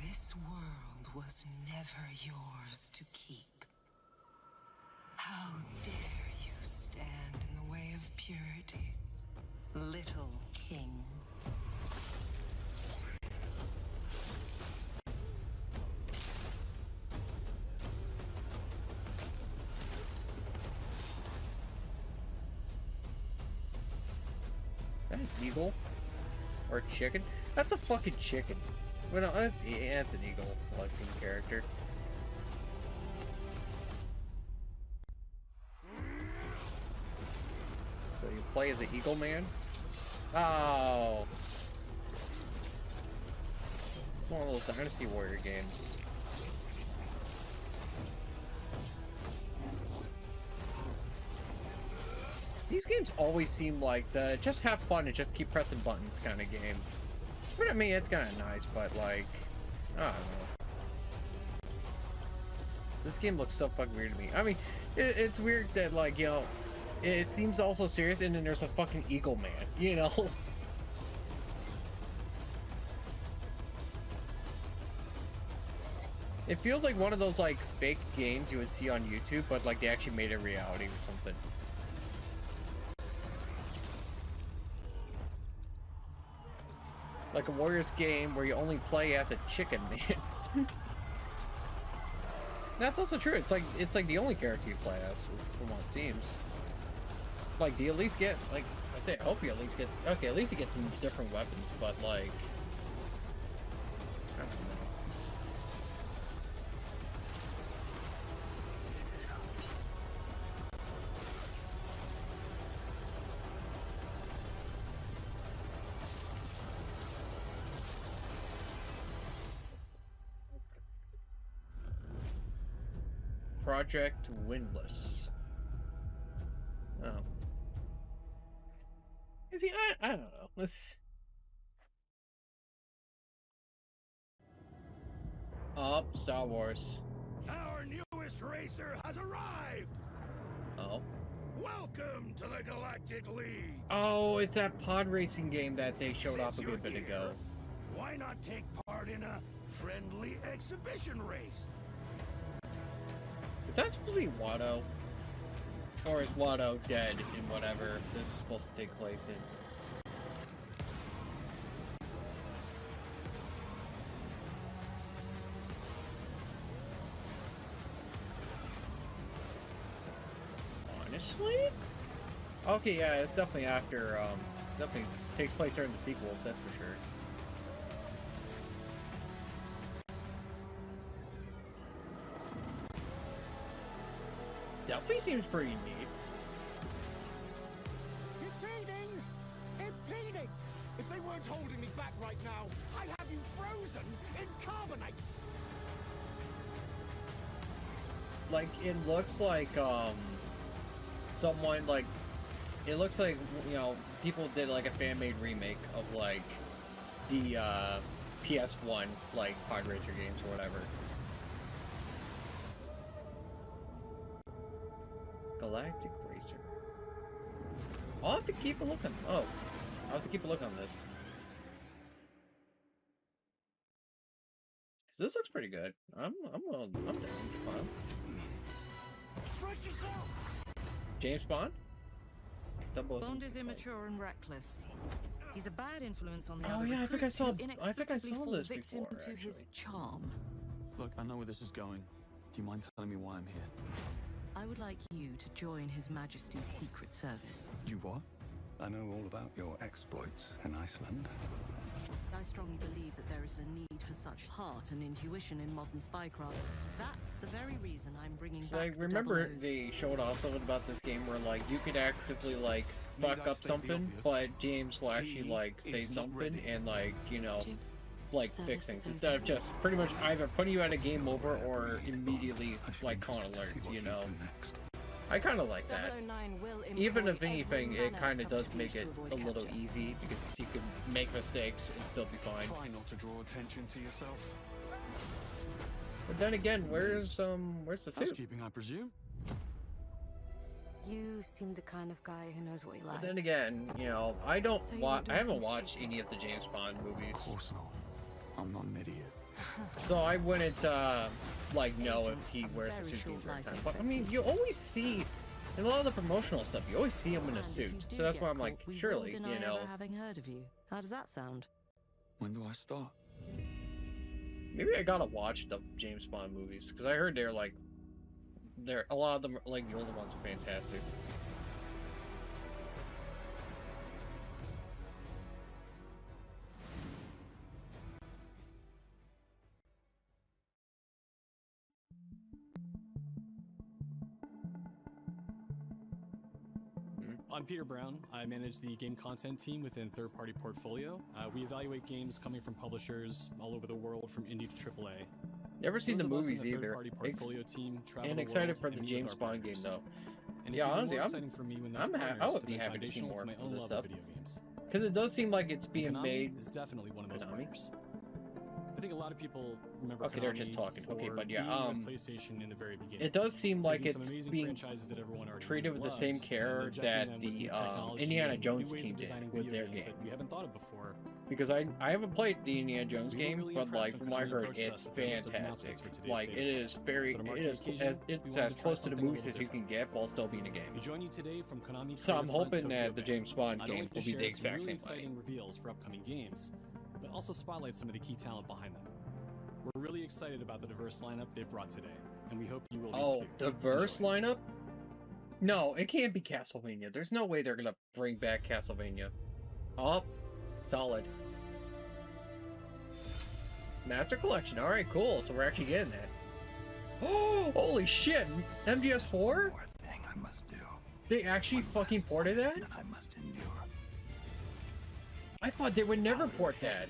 This world was never yours to keep. How dare you stand in the way of purity, little king? Is that an eagle? Or a chicken? That's a fucking chicken. Well, no, that's an eagle-looking character. So you play as an eagle man? Oh! It's one of those Dynasty Warrior games. These games always seem like the just have fun and just keep pressing buttons kind of game. But I mean, it's kind of nice, but like, I don't know. This game looks so fucking weird to me. I mean, it's weird that, like, you know, it seems also serious, and then there's a fucking eagle man, you know? It feels like one of those, like, fake games you would see on YouTube, but, like, they actually made it reality or something. Like a Warriors game where you only play as a chicken man. That's also true. It's like the only character you play as, from what it seems. Like, do you at least get, like, I'd say, I hope you at least get, okay, at least you get some different weapons, but, like, I don't know. Project Windless. Oh. Is he? I don't know. Let's. Oh, Star Wars. Our newest racer has arrived. Oh. Welcome to the Galactic League. Oh, it's that pod racing game that they showed off a good bit ago. Why not take part in a friendly exhibition race? Is that supposed to be Watto? Or is Watto dead in whatever this is supposed to take place in? Actually? Okay, yeah, it's definitely after, definitely takes place during the sequels, that's for sure. Definitely seems pretty neat. Impeding! Impeding! If they weren't holding me back right now, I'd have you frozen in carbonite! Like, it looks like, someone, like, it looks like, you know, people did, like, a fan-made remake of, like, the, PS1, like, pod racer games or whatever. Galactic Racer. I'll have to keep a look on, oh, I'll have to keep a look on this. This looks pretty good. I'm down. Fine. James Bond? Bond is immature and reckless. He's a bad influence on the other Oh yeah, I think I saw this victim before. to his charm. Look, I know where this is going. Do you mind telling me why I'm here? I would like you to join His Majesty's Secret Service. You what? I know all about your exploits in Iceland. I strongly believe that there is a need for such heart and intuition in modern spycraft. That's the very reason I'm bringing back I remember they showed off something about this game where, like, you could actively, like, fuck up something, but James will actually, like, say something and, like, you know, like, fix things instead of just pretty much either putting you at a game over or immediately, like, calling alerts, you know. I kind of like that. Even if anything, it kind of does make it a little easy because you can make mistakes and still be fine. Try not to draw attention to yourself. But then again, where's the suit? Housekeeping, I presume. You seem the kind of guy who knows what he likes. But then again, you know, I haven't watched any of the James Bond movies. Of course not. I'm not an idiot. So I wouldn't like know if he wears a suit the entire time. But I mean, you always see in a lot of the promotional stuff, you always see him in a suit. So that's why I'm like, surely, you know. Having heard of you. How does that sound? When do I start? Maybe I gotta watch the James Bond movies because I heard they're a lot of them, like the older ones, are fantastic. I'm Peter Brown. I manage the game content team within Third Party Portfolio. We evaluate games coming from publishers all over the world, from indie to AAA. Never seen the movies either. And excited for the James Bond game though. And yeah, honestly, I would be been happy to see more my of own this love stuff. of video games. Because it does seem like it's being made. Is definitely one of those partners. I think a lot of people remember. Okay, they're just talking. Okay, but yeah, being with PlayStation in the very beginning. it does seem like it's being franchises that everyone already treated with the same care that the Indiana Jones team did with their game. We haven't thought of before. Because I haven't played the Indiana Jones game, but like from what I heard, it's fantastic. Like it is it's as close to the movies as you can get while still being a game. We join you today from Konami. So I'm hoping that the James Bond game will be the exact really same way. exciting reveals for upcoming games, but also spotlight some of the key talent behind them. We're really excited about the diverse lineup they've brought today, and we hope you will be too. Diverse lineup? No, it can't be Castlevania. There's no way they're gonna bring back Castlevania. Oh, solid. Master Collection. All right, cool. So we're actually getting that. Oh, holy shit! MGS4? One more thing I must do. They actually fucking ported that? I must endure. I thought they would never port that.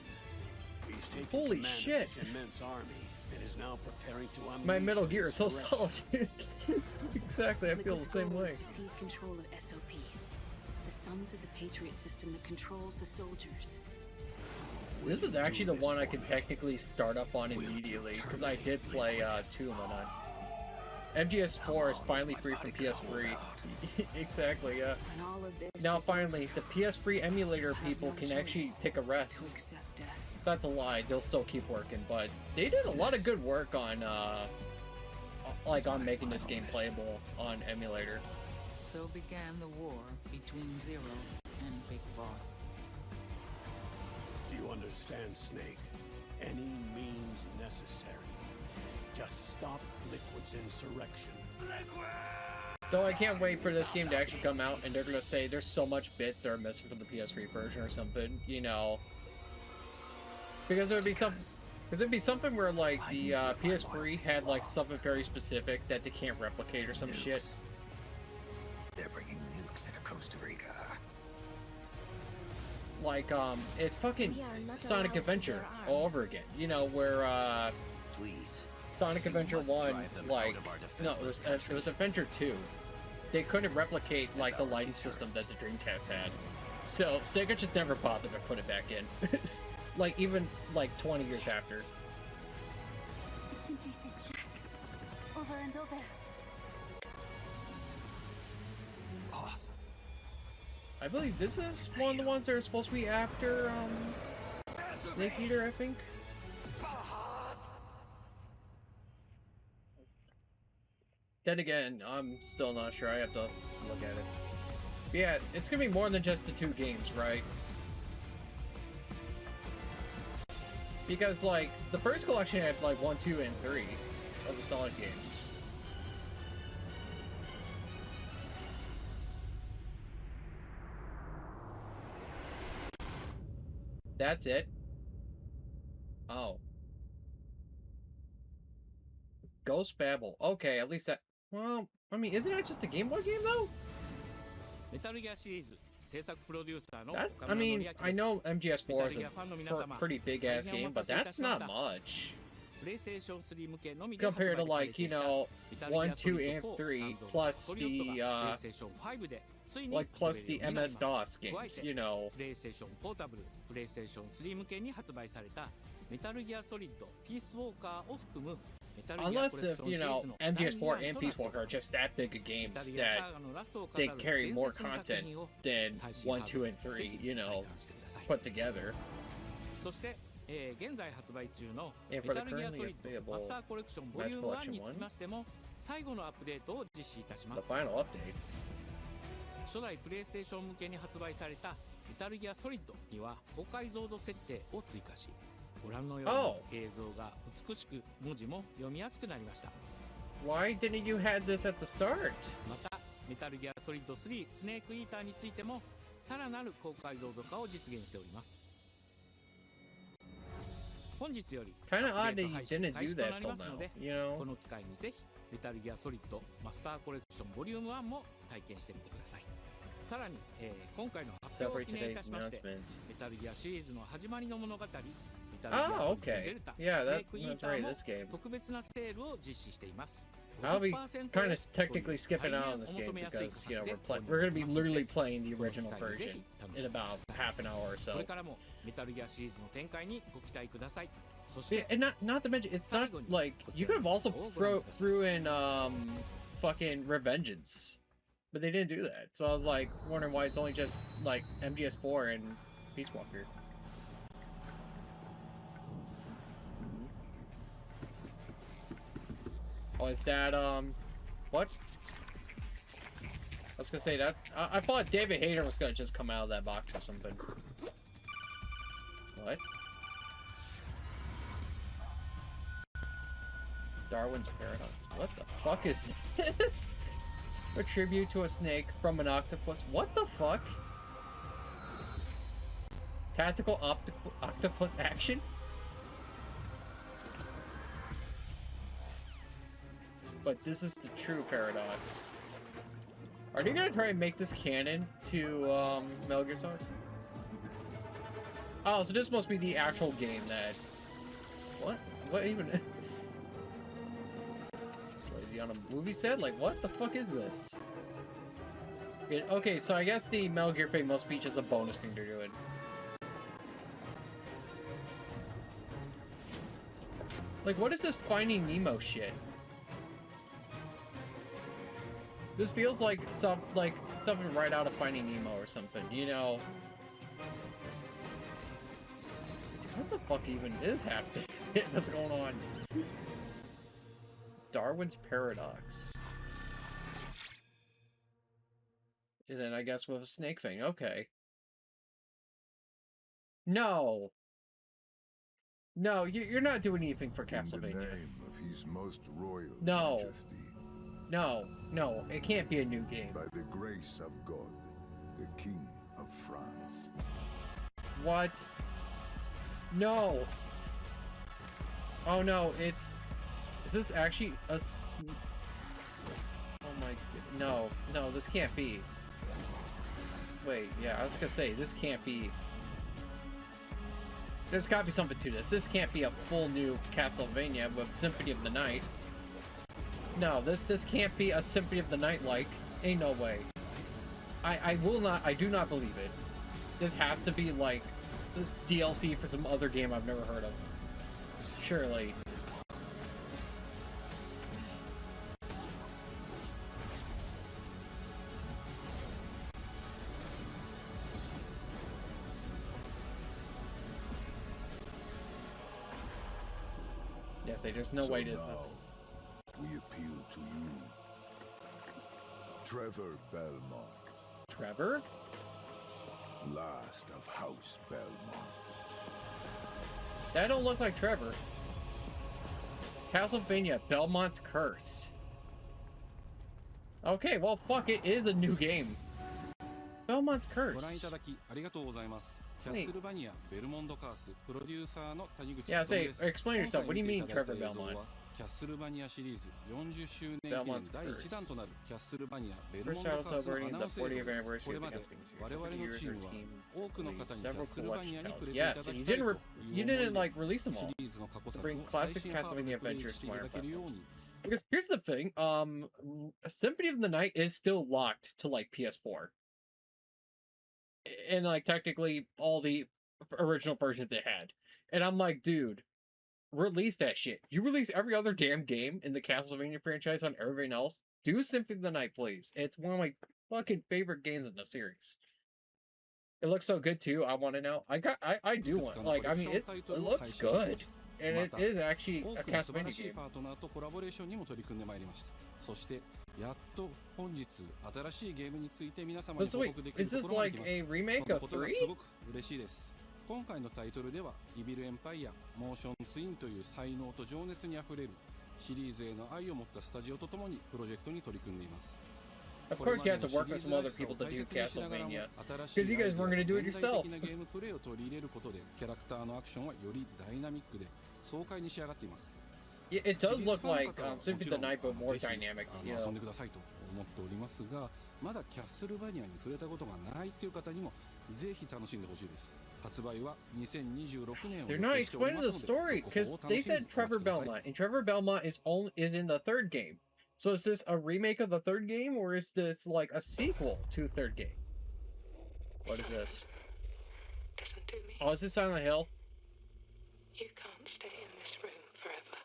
He's taken Holy command of shit! this immense army and is now preparing to unleash My Metal Gear is its so insurrection. solid. Exactly, I feel the same way. To seize control of SOP, the sons of the Patriot system that controls the soldiers. This is actually the one I can technically start up on immediately, because I did play 2 and whatnot. MGS4 is finally free from PS3. Exactly, yeah. Now finally, the PS3 emulator people can actually take a rest. That's a lie, they'll still keep working, but they did a lot of good work on, like, on making this game playable on emulator. So began the war between Zero and Big Boss. Do you understand, Snake? Any means necessary. Just stop Liquid's insurrection. Liquid! Though I can't wait for this game to actually come out and they're gonna say there's so much bits that are missing from the PS3 version or something, you know. Because it would be something. Because it'd be something where like the PS3 had like something very specific that they can't replicate or some shit. They're bringing nukes into Costa Rica. Like it's fucking Sonic Adventure all over again. You know where Please. Sonic Adventure 1, like no, it was Adventure 2. They couldn't replicate like the lighting system that the Dreamcast had, so Sega just never bothered to put it back in. Like even like 20 years after. It simply said Jack. Over and over. Awesome. I believe this is one of the ones that are supposed to be after Snake Eater, I think. Then again, I'm still not sure. I have to look at it. But yeah, it's gonna be more than just the 2 games, right? Because, like, the first collection had, like, 1, 2, and 3 of the Sonic games. That's it? Oh. Ghost Babel. Okay, at least that... Well, I mean, isn't that just a Game Boy game, though? That, I mean, I know MGS4 is a pretty big-ass game, but that's not much. Compared to, like, you know, 1, 2, and 3, plus the, like, plus the MS-DOS games, you know. Unless if, you know, MGS4 and Peace Walker are just that big of games that they carry more content than 1, 2, and 3, you know, put together. And for the currently available Mass Collection 1, the final update. 初代プレイステーション向けに発売されたメタルギアソリッドには高解像度設定を追加し、ご覧のように映像が美しく文字も読みやすくなりました。 Why didn't you have this at the start? またメタルギアソリッド3スネークイーターについてもさらなる高解像度化を実現しております。本日よりアップデート配信開始となりますので、この機会にぜひメタルギアソリッドマスターコレクションボリューム1も体験してみてください。さらに、今回の発表を記念いたしまして、メタルギアシリーズの始まりの物語、メタルギアソリッドデルタ、スネークイーターも特別なセールを実施しています。I'll be kind of technically skipping out on this game because, you know, we're going to be literally playing the original version in about half an hour or so. And not to mention, it's not like you could have also threw in fucking Revengeance, but they didn't do that. So I was like wondering why it's only just like MGS4 and Peace Walker. Oh, is that, what? I was gonna say that, I thought David Hayter was gonna just come out of that box or something. What? Darwin's Paradox. What the fuck is this? A tribute to a snake from an octopus. What the fuck? Tactical octopus action? But this is the true Paradox. Are they gonna try and make this canon to Metal Gear Solid? Oh, so this must be the actual game that... What? What even... What, is he on a movie set? Like, what the fuck is this? Okay, so I guess the Metal Gear Famous speech is a bonus thing they're doing. Like, what is this Finding Nemo shit? This feels like something right out of Finding Nemo or something, you know? What the fuck even is happening? What's going on? Darwin's Paradox. And then I guess with a snake thing, okay. No! No, you're not doing anything for Castlevania. In the name of His Most Royal No. Majesty. No, no, it can't be a new game. By the grace of God, the King of France. What? No. Oh no, it's... Is this actually a... Oh my... No, no, this can't be. Wait, yeah, I was gonna say, this can't be... There's gotta be something to this. This can't be a full new Castlevania with Symphony of the Night. No, this can't be a Symphony of the Night like. Ain't no way. I do not believe it. This has to be like this DLC for some other game I've never heard of. Surely. Yes, there's no way this is. We appeal to you, Trevor Belmont. Trevor? Last of House Belmont. That don't look like Trevor. Castlevania Belmont's Curse. Okay, well, fuck, it is a new game. Belmont's Curse. Wait. Yeah, say, explain yourself. What do you mean, Trevor Belmont? Belmont's Curse. First title celebrating the 40th anniversary of the Castlevania series. Team several collection titles. Yes, and you didn't like release them all to bring classic Castlevania adventures to modern platforms. Because here's the thing, Symphony of the Night is still locked to like PS4. And like technically all the original versions it had. And I'm like, dude, release that shit. You release every other damn game in the Castlevania franchise on everything else. Do Symphony of the Night, please. It's one of my fucking favorite games in the series. It looks so good too. I want to know. I do want. Like, I mean, it looks good, and it is actually a Castlevania game. But so wait, is this like a remake of 3? 今回のタイトルではイビルエンパイア、モーションツインという才能と情熱にあふれるシリーズへの愛を持ったスタジオとともにプロジェクトに取り組んでいます。Of course, you have to work with some other people to do Castlevania, because you guys weren't going to do it yourself. It does look like Symphony of the Night, but more dynamic. You know. 思っておりますが、まだキャッスルバニアに触れたことがないという方にもぜひ楽しんでほしいです。発売は2026年を They're not explaining the story because they said Trevor Belmont, and Trevor Belmont is in the third game. So is this a remake of the third game, or is this like a sequel to the third game? What is this? Oh, is this Silent Hill? You can't stay in this room forever.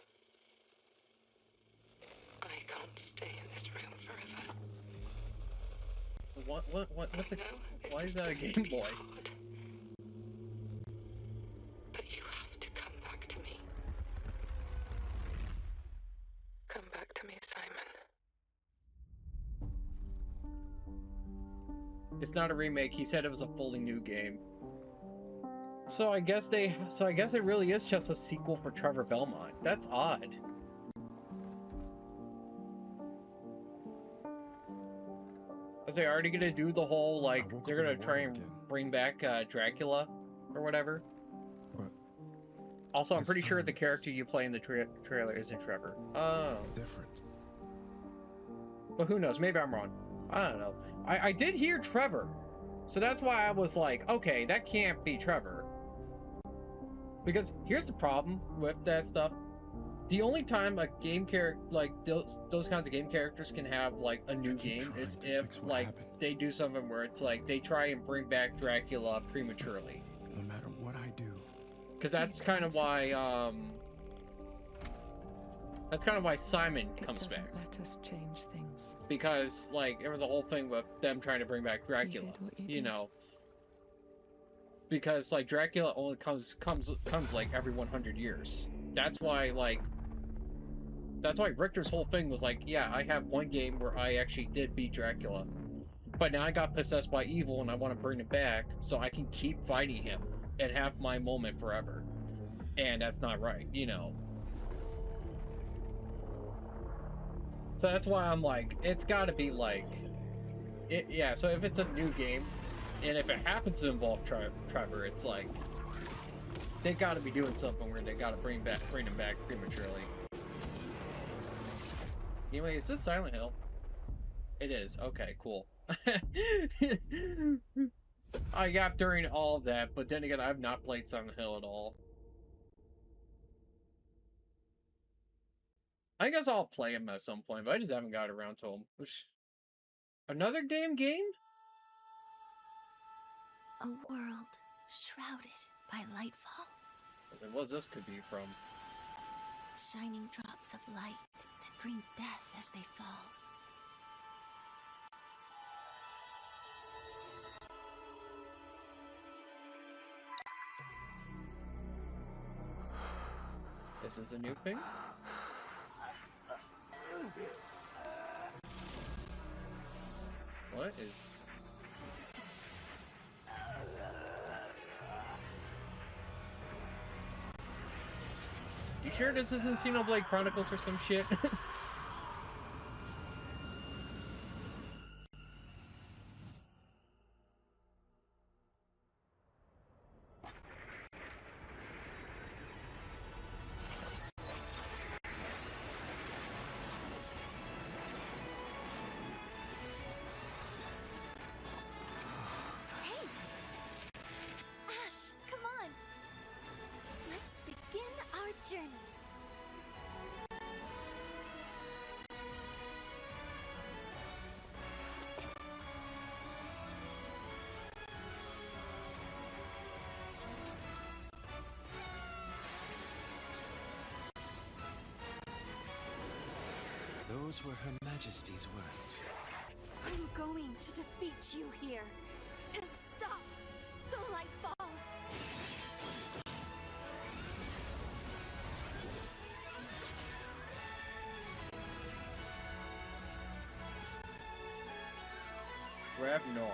I can't stay in this room forever. What's a... Why is that a Game Boy? But you have to come back to me. Come back to me, Simon. It's not a remake. He said it was a fully new game. So I guess it really is just a sequel for Trevor Belmont. That's odd. Are they already gonna do the whole, like, they're gonna try and bring back Dracula or whatever? But also, I'm pretty sure the character you play in the trailer isn't Trevor. Oh. Different. But who knows? Maybe I'm wrong. I don't know. I did hear Trevor. So that's why I was like, okay, that can't be Trevor. Because here's the problem with that stuff. The only time a game character, like those kinds of game characters can have like a new game is if like they do something where it's like they try and bring back Dracula prematurely. No matter what I do. Because that's kind of why Simon comes back. Let us change things. Because like there was a whole thing with them trying to bring back Dracula, you know. Because like Dracula only comes like every 100 years. That's why Richter's whole thing was like, yeah, I have one game where I actually did beat Dracula, but now I got possessed by evil and I want to bring it back so I can keep fighting him and have my moment forever. And that's not right, you know. So that's why I'm like, it's got to be like, yeah. So if it's a new game, and if it happens to involve Trevor, it's like they got to be doing something where they got to bring him back prematurely. Anyway, is this Silent Hill? It is. Okay, cool. I got during all of that, but then again, I've not played Silent Hill at all. I guess I'll play him at some point, but I just haven't got around to him. Another damn game? A world shrouded by lightfall. And what this could be from? Shining drops of light that bring death as they fall. This is a new thing? What is... You sure this isn't Xenoblade Chronicles or some shit? Journey. Those were Her Majesty's words. I'm going to defeat you here and stop the Lightfall. Revnor.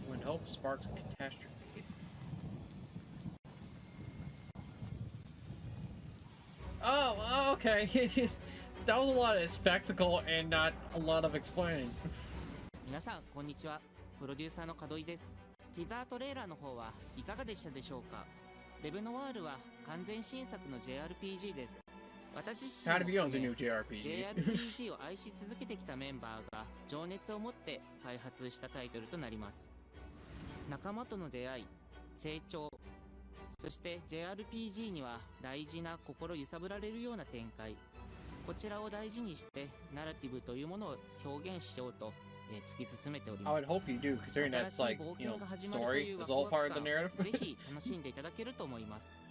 When hope sparks catastrophe. Oh, okay. That was a lot of spectacle and not a lot of explaining. 皆さんこんにちは。プロデューサーの門井です。ティザートレーラーの方はいかがでしたでしょうか。レブノワールは完全新作の JRPG です。私自身も JRPG を愛し続けてきたメンバーが情熱を持って開発したタイトルとなります。仲間との出会い、成長、そして JRPG には大事な心揺さぶられるような展開、こちらを大事にしてナラティブというものを表現しようと突き進めております。I would hope you do, considering that's like, you know, story is all part of the narrative. ぜひ楽しんでいただけると思います。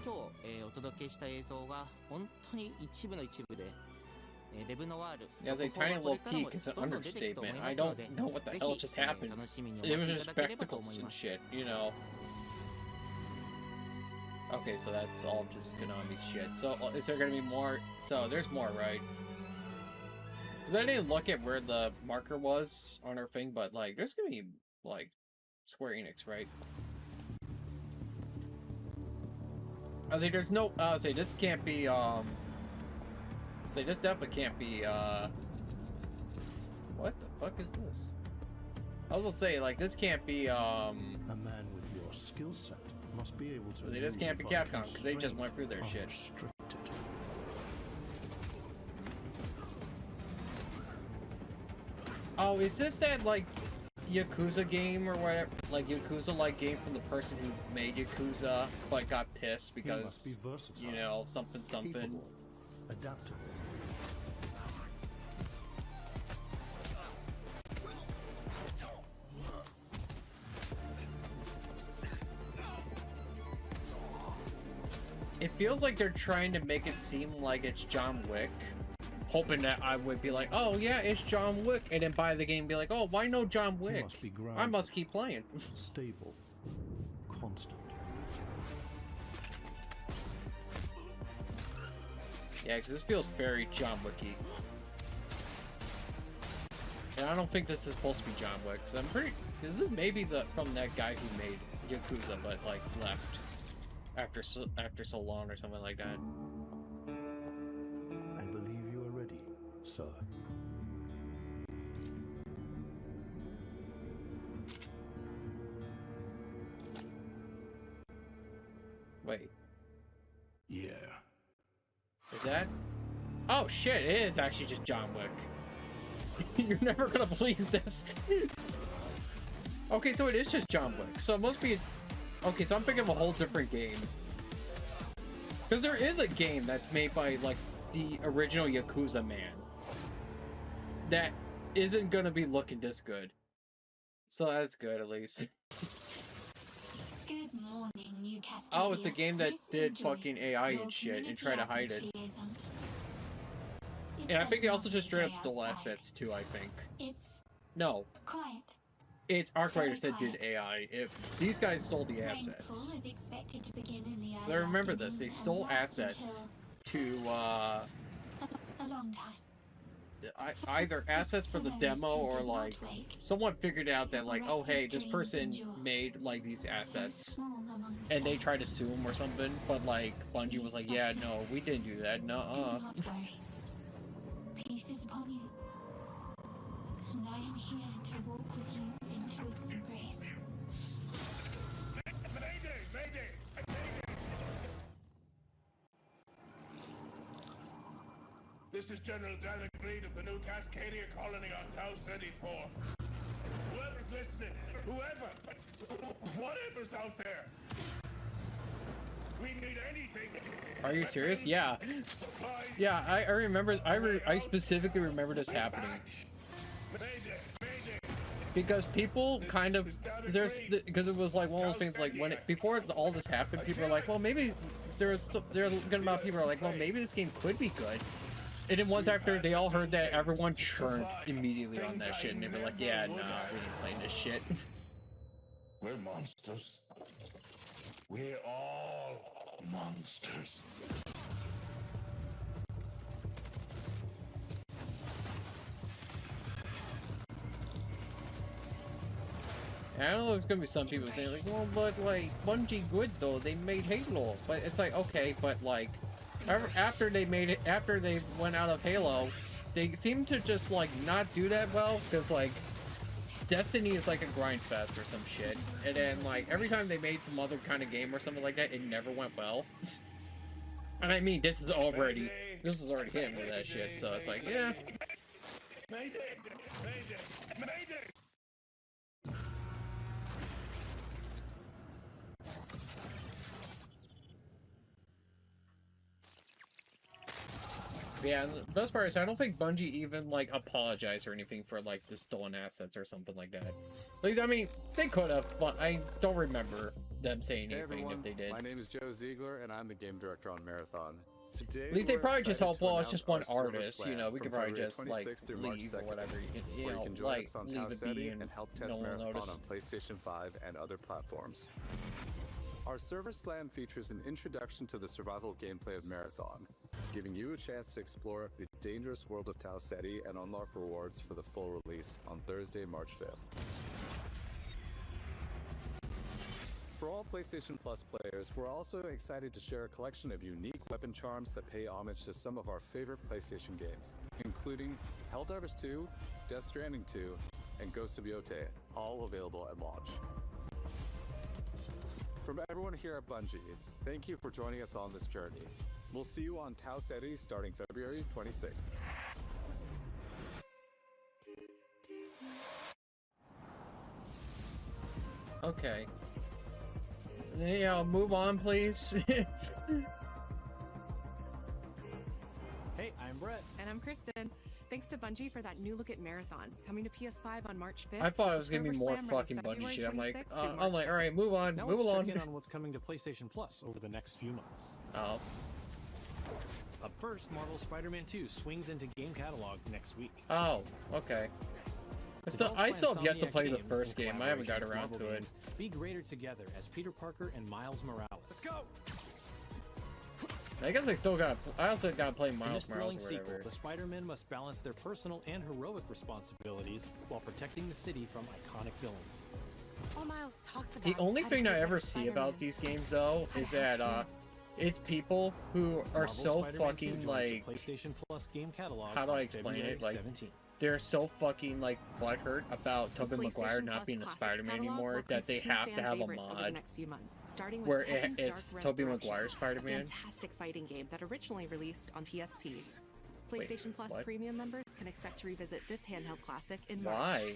今日、お届けした映像は本当に一部の一部で、レブノワール、Yeah, it's a tiny little peek. It's an understatement. I don't know what the hell just happened. It was just spectacles and shit, you know. Okay, so that's all just Konami shit. So, is there gonna be more? So, there's more, right? Because I didn't look at where the marker was on her thing, but, like, there's gonna be, like, Square Enix, right? I was like, there's no, I was like, this can't be, say this definitely can't be, what the fuck is this? I was gonna say, like, this can't be, A man with your skill set must be able to. They just can't be Capcom, because they just went through their shit. Oh, is this that, like, Yakuza game or whatever, like Yakuza-like game from the person who made Yakuza, but got pissed because, you know, something. Capable, adaptable. It feels like they're trying to make it seem like it's John Wick, hoping that I would be like, oh yeah, it's John Wick, and then buy the game and be like, oh, why no John Wick? I must keep playing. Stable, constant. Yeah, because this feels very John Wicky. And I don't think this is supposed to be John Wick, because I'm pretty... This is maybe from that guy who made Yakuza, but, like, left after so long or something like that. I believe you are ready, sir. Wait. Yeah. Is that? Oh shit, it is actually just John Wick. You're never gonna believe this. Okay, so it is just John Wick. So it must be... Okay, so I'm thinking of a whole different game. Because there is a game that's made by, like, the original Yakuza man. That isn't gonna be looking this good. So that's good, at least. Good morning, Newcastle. Oh, it's a game that did fucking AI and shit and try to hide it. And I think they also just straight up stole assets too, I think. No. Quiet. It's Arc Writers that did AI. If these guys stole the assets. Rainfall is expected to begin in the 'Cause I remember this. They stole assets to a long time. Either assets for the demo or like someone figured out that like, oh hey, this person made like these assets and they tried to sue him or something, but like Bungie was like, yeah, no, we didn't do that. Nuh-uh. Peace is upon you, and I am here to walk with you into its embrace. Mayday! Mayday! This is General Danik Reed of the new Cascadia colony on Tau City 4. Whoever's listening, whatever's out there, we need anything. Are you serious? Yeah. Yeah, I remember, I specifically remember this happening. Because people kind of, because it was like one of those things like when before all this happened, people were like, well maybe, there are a good amount of people are like, well maybe this game could be good. And then once after they all heard that, everyone churned immediately on that shit and they were like, yeah, nah, we ain't playing this shit. We're monsters. We're all monsters. I don't know, there's gonna be some people saying like, well, but like, Bungie good though, they made Halo. But it's like, okay, but like, after they made it, after they went out of Halo, they seem to just like not do that well, because like, Destiny is like a grind fest or some shit. And then like, every time they made some other kind of game or something like that, it never went well. And I mean, this is already hitting with that shit, so it's like, yeah. Mayday! Mayday! Mayday! Yeah, and the best part is I don't think Bungie even like apologized or anything for like the stolen assets or something like that. At least, I mean, they could have, but I don't remember them saying anything if they did. My name is Joe Ziegler, and I'm the game director on Marathon. Today, at least they probably just help. Well, it's just one artist, you know. We could probably just like leave or whatever. You know, like leave it be and help test no one will Marathon notice. on PlayStation 5 and other platforms. Our server slam features an introduction to the survival gameplay of Marathon, giving you a chance to explore the dangerous world of Tau Ceti and unlock rewards for the full release on Thursday, March 5th. For all PlayStation Plus players, we're also excited to share a collection of unique weapon charms that pay homage to some of our favorite PlayStation games, including Helldivers 2, Death Stranding 2, and Ghost of Yotei, all available at launch. From everyone here at Bungie, thank you for joining us on this journey. We'll see you on Tau Ceti starting February 26th. Okay. Yeah, move on, please. Hey, I'm Brett. And I'm Kristen. Thanks to Bungie for that new look at Marathon, coming to PS5 on March 5th. I thought it was gonna be more fucking Bungie shit. I'm like, all right, move on, Now move let's along. check in on what's coming to PlayStation Plus over the next few months. Oh. Up first, Marvel's Spider-Man 2 swings into game catalog next week. Oh, okay. I still have yet to play the first game. I haven't got around to it. Be greater together as Peter Parker and Miles Morales. Let's go! I guess I also gotta play In Miles this Morales thrilling or sequel, whatever. the Spider-Men must balance their personal and heroic responsibilities while protecting the city from iconic villains. All Miles talks about The is only how to thing I protect ever see Spider-Man. about these games, though, is that it's people who are Marvel's so Spider-Man 2 fucking joins like, the PlayStation Plus game catalog how do I on explain February it? Like, 17th. they're so fucking like butthurt about The Tobey Maguire PlayStation not Plus being a Classics Spider-Man catalog anymore that welcomes they two have to fan have a favorites over the mod next few months, starting with where Tekken it's Dark Tobey Resurrection, Maguire Spider-Man. a fantastic fighting game that originally released on PSP. Wait, PlayStation Plus what? Premium members can expect to revisit this handheld classic in March. Why?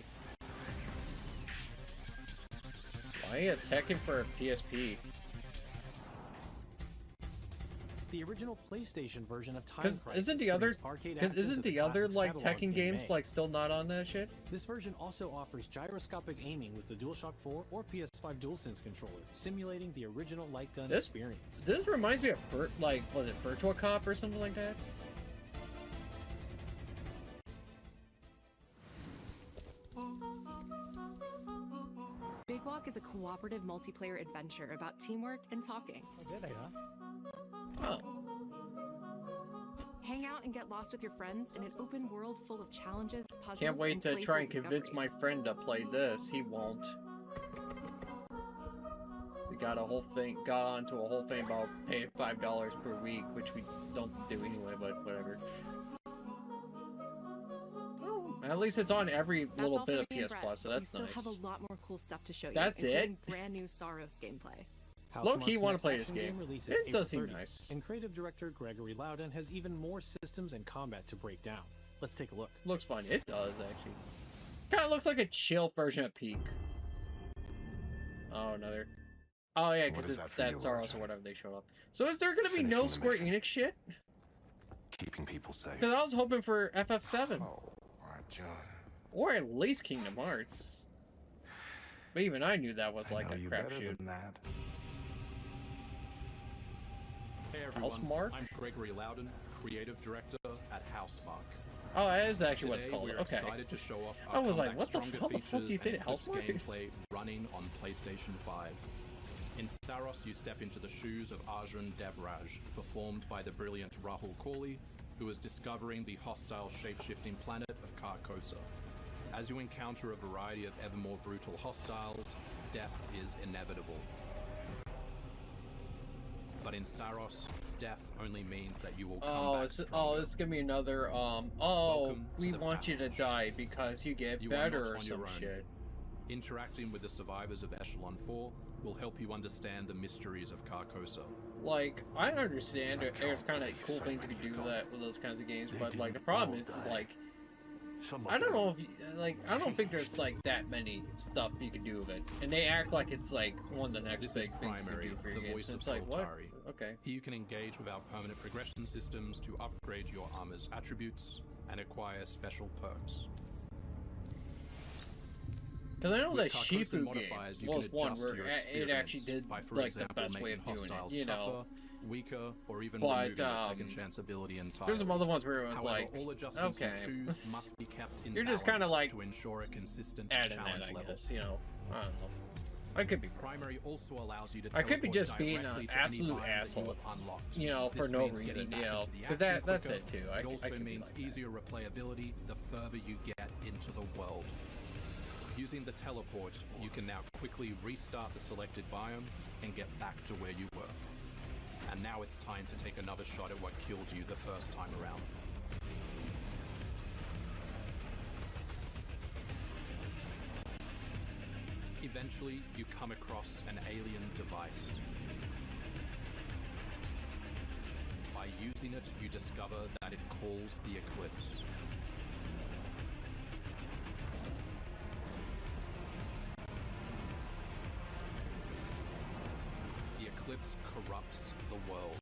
Why a Tekken for a PSP? The original PlayStation version of Time Crisis Isn't the other brings arcade because action to isn't the the other classics like catalog Tekken in games May. like still not on that shit? This version also offers gyroscopic aiming with the DualShock 4 or PS5 DualSense controller, simulating the original light gun experience. This reminds me of was it Virtua Cop or something like that? Big Walk is a cooperative multiplayer adventure about teamwork and talking. Oh. Hang out and get lost with your friends in an open world full of challenges, puzzles, Can't wait and to playful try and convince my discoveries. friend to play this. He won't. We got onto a whole thing about paying $5 per week, which we don't do anyway, but whatever. At least it's on every That's little all bit for of me and PS Brett, Plus, so but that's we nice. still have a lot more cool stuff to show you. That's including it? brand new Soros gameplay. Low-key Housemarque's wanna next play this action game. releases It April does seem 30th, nice. And creative director Gregory Loudon has even more systems and combat to break down. Let's take a look. Looks fun. It does, actually. Kind of looks like a chill version of Peak. Oh, another. Oh, yeah, because that Soros or whatever they showed up. So is there going to be no Square Enix shit? Keeping people safe. Because I was hoping for FF7. All right, John. Or at least Kingdom Hearts. But even I knew that was like a crapshoot. Hey everyone, Housemarque? I'm Gregory Loudon, creative director at Housemarque. Oh, that is actually what it's Today, called. we're Okay. excited to show off I our was like, comeback what the stronger hell the fuck do you features say and to Eclipse Housemarque? gameplay running on PlayStation 5. In Saros, you step into the shoes of Arjun Devraj, performed by the brilliant Rahul Kohli, who is discovering the hostile shape-shifting planet of Carcosa. As you encounter a variety of ever more brutal hostiles, death is inevitable. But in Saros, death only means that you will come back stronger. It's gonna be another, Welcome to we the want you to die because you get You are better not or on some your own. shit. Interacting with the survivors of Echelon 4 will help you understand the mysteries of Carcosa. Like, I understand there's kind of cool things you can do with those kinds of games, but like the problem is like, I don't know if I don't think there's like that many stuff you can do with it, and they act like it's like one of the next This big is things you Primary, can do for your the games. voice And of it's like what? Soltari. Okay. Here you can engage with our permanent progression systems to upgrade your armor's attributes and acquire special perks. Because I know With that Carcosa Shifu modifiers, game you was can one adjust where your it actually experience did by, for like example, the best way of making doing it, hostiles you know. tougher, weaker, or even But, removing the second chance ability entirely. There's some other ones where it was However, like, all adjustments okay, you choose must be kept in you're just kind of balance like to ensure a consistent adding challenge that, I level. guess, you know. I don't know. I could be. Primary also allows you to I could be teleport just being an directly to any absolute biome that you asshole, have unlocked. you know, for This no means getting reason, back you know, into the because action that's quicker. it too. It also could be means like that. easier replayability the further you get into the world. Using the teleport, you can now quickly restart the selected biome and get back to where you were. And now it's time to take another shot at what killed you the first time around. Eventually, you come across an alien device. By using it, you discover that it calls the Eclipse. The Eclipse corrupts the world.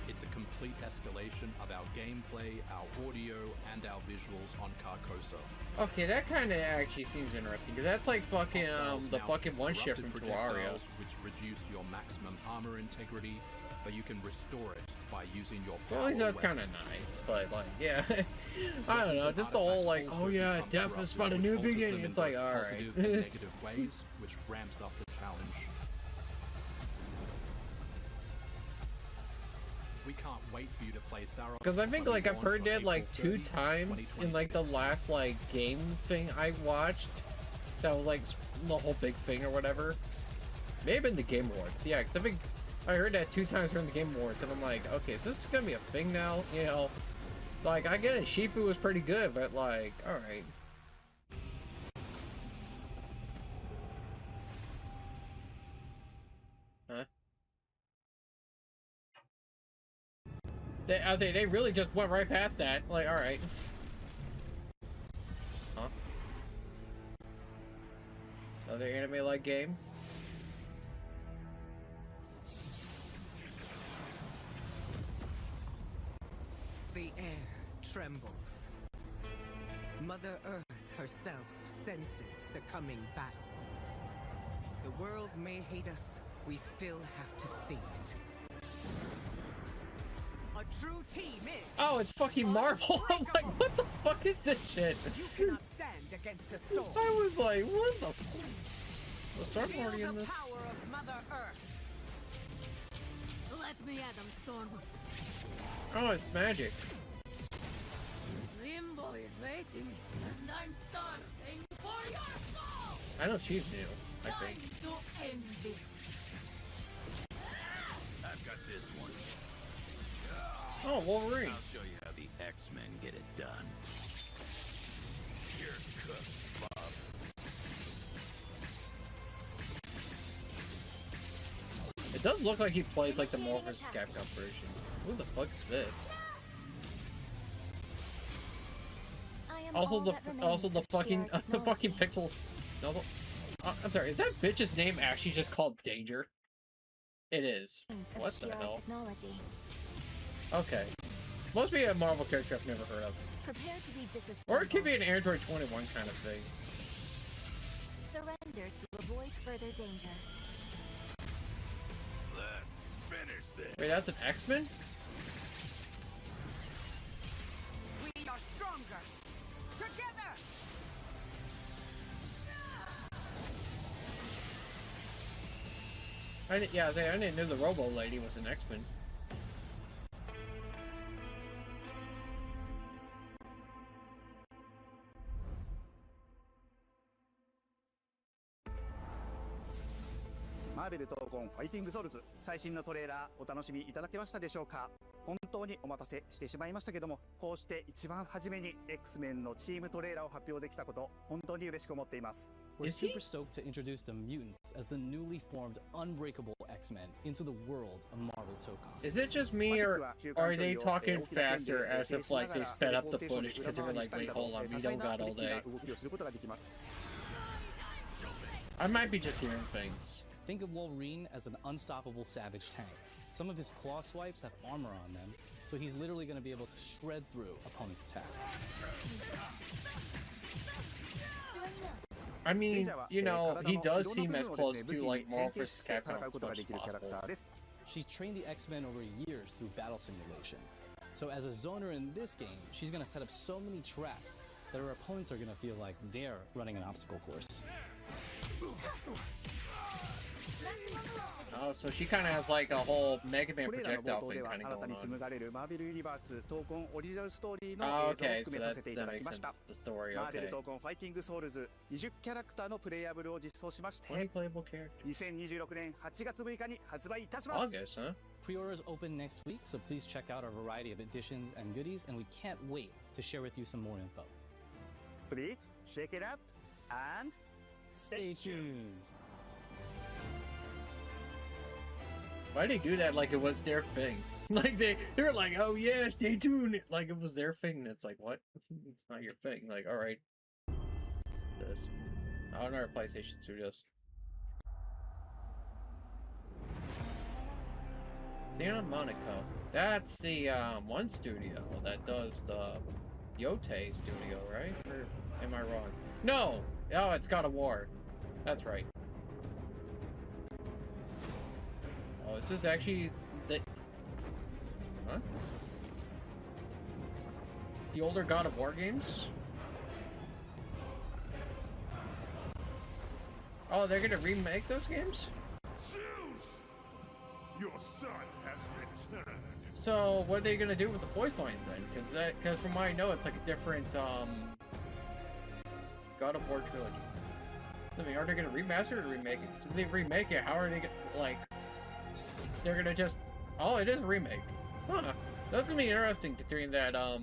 It's a complete escalation of our gameplay, our audio, and our visuals on Carcosa. Okay, that kind of actually seems interesting, because that's like fucking, Hostiles the now fucking shoot one ship corrupted from Terraria. projectiles which reduce your maximum armor integrity, but you can restore it by using your So power at least that's weapon. kind of nice, but like, yeah, I don't know, just the whole like, oh yeah, death is about a new beginning. It's like, all right, positive and negative ways, which ramps up the challenge. We can't wait for you to play Saros. Because I think like I've heard that like 2 times in like the last like game thing I watched. That was like the whole big thing or whatever. May have been the Game Awards. Yeah, because I think I heard that 2 times during the Game Awards, and I'm like, okay, is this gonna be a thing now? You know, like I get it, Shifu was pretty good, but like, all right. Huh? They really just went right past that. Like, all right. Huh? Another anime-like game? The air trembles. Mother Earth herself senses the coming battle. The world may hate us, we still have to save it. A true team is... Oh, it's fucking Marvel! I'm like, what the fuck is this shit? You cannot stand against the storm. I was like, what the... Was Storm already in this? Power of Mother Earth. Let me at them, Storm. Oh, it's magic. Limbo is waiting, and I'm starving for your soul! I know she's new, I think. Time to end this. I've got this one. Oh, Wolverine. I'll show you how the X-Men get it done. You're cooked, Bob. It does look like he plays like the Marvel vs. Capcom version. Who the fuck is this? Also the fucking pixels. Also, I'm sorry, is that bitch's name actually just called Danger? It is. What the hell? Okay. Must be a Marvel character I've never heard of. Or it could be an Android 21 kind of thing. Surrender to avoid further danger. Let's finish this. Wait, that's an X-Men? We are stronger together. I didn't know the Robo Lady was an X-Men.マーベル闘魂ファイティングソウルズ最新のトレーラーお楽しみいただけましたでしょうか。本当にお待たせしてしまいましたけども、こうして一番初めに X-Men のチームトレーラーを発表できたこと本当に嬉しく思っています。We're super stoked to introduce the mutants as the newly formed unbreakable X-Men into the world of Marvel Tokon. Is it just me, or are they talking faster as if like they sped up the footage because they were like, wait, hold on, we don't got all day. I might be just hearing things. Think of Wolverine as an unstoppable savage tank. Some of his claw swipes have armor on them, so he's literally going to be able to shred through opponents' attacks. I mean, you know, he does seem as close to like Marvel vs. Capcom as much as possible. She's trained the X-Men over years through battle simulation. So as a zoner in this game, she's going to set up so many traps that her opponents are going to feel like they're running an obstacle course. Oh, so she kind of has like a whole Mega Man projectile thing kind of going on. Oh, okay, so that makes sense. The story, okay. 20 playable characters. 2026年8月6日に発売いたします。 August, huh? Pre-orders open next week, so please check out our variety of editions and goodies, and we can't wait to share with you some more info. Please check it out and stay tuned. Why'd they do that like it was their thing? Like they were like, oh yeah, stay tuned, like it was their thing. It's like, what? It's not your thing. Like, all right. This. Oh, no, PlayStation Studios. Santa Monaco. That's the one studio that does the Yote studio, right? Or am I wrong? No! Oh, it's God of War. That's right. Oh, is this actually the... Huh? The older God of War games? Oh, they're gonna remake those games? Zeus! Your son has returned. So what are they gonna do with the voice lines then? Because from what I know, it's like a different God of War trilogy. I mean, are they gonna remaster it or remake it? So if they remake it, how are they gonna, like? They're gonna just, oh, it is a remake. Huh? That's gonna be interesting considering that I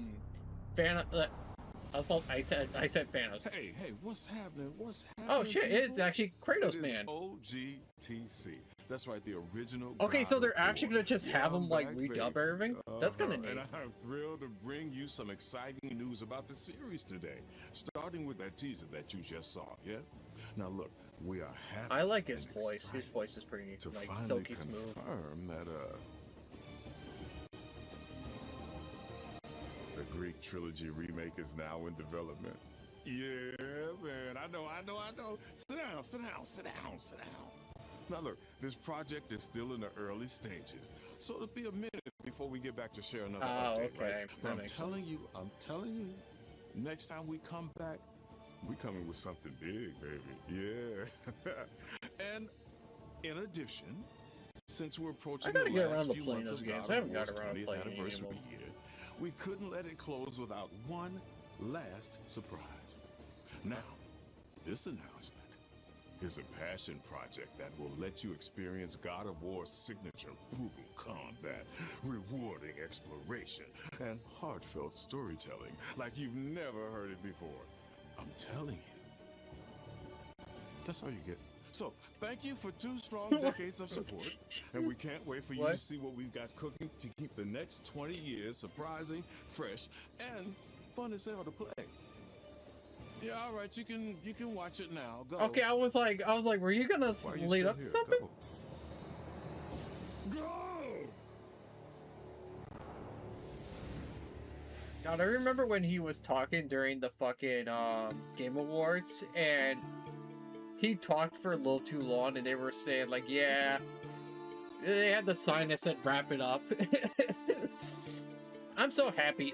said Thanos. Hey, what's happening? What's happening? Oh shit! People? It's actually Kratos, It is man. OGTC. That's right, the original. Okay, God so they're of actually War. gonna just have I'm them like back, redub baby. everything. That's kind of neat. And I'm thrilled to bring you some exciting news about the series today. Starting with that teaser that you just saw. Yeah. Now look, we are happy. I like his and voice. His excited voice is pretty to like finally silky smooth. confirm that the Greek trilogy remake is now in development. Yeah, man. I know. Sit down. Now look, this project is still in the early stages, so it'll be a minute before we get back to share another update. Okay. Right? But I'm telling you, next time we come back, we coming with something big, baby. Yeah. And in addition, since we're approaching the last few months of God of War's 20th anniversary year, we couldn't let it close without one last surprise. Now, this announcement is a passion project that will let you experience God of War's signature brutal combat, rewarding exploration, and heartfelt storytelling like you've never heard it before. I'm telling you. That's all you get. So, thank you for 2 strong decades of support, and we can't wait for you to see what we've got cooking to keep the next 20 years surprising, fresh, and fun as hell to play. Yeah, all right, you can watch it now. Go. Okay, I was like, were you gonna lead up to something? Go. God, I remember when he was talking during the fucking Game Awards, and he talked for a little too long, and they were saying like, yeah, they had the sign that said "wrap it up." I'm so happy.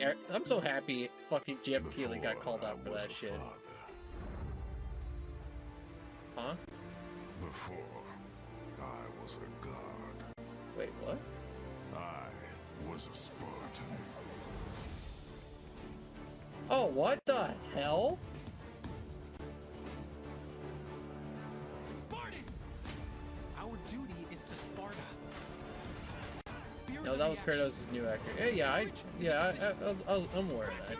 Fucking Jeff Keighley got called out for that shit. Huh? Before I was a god. Wait, what? I was a Spartan. Oh, what the hell? Spartans! Our duty is to Sparta. No, that was Kratos' new actor. I'm aware of that.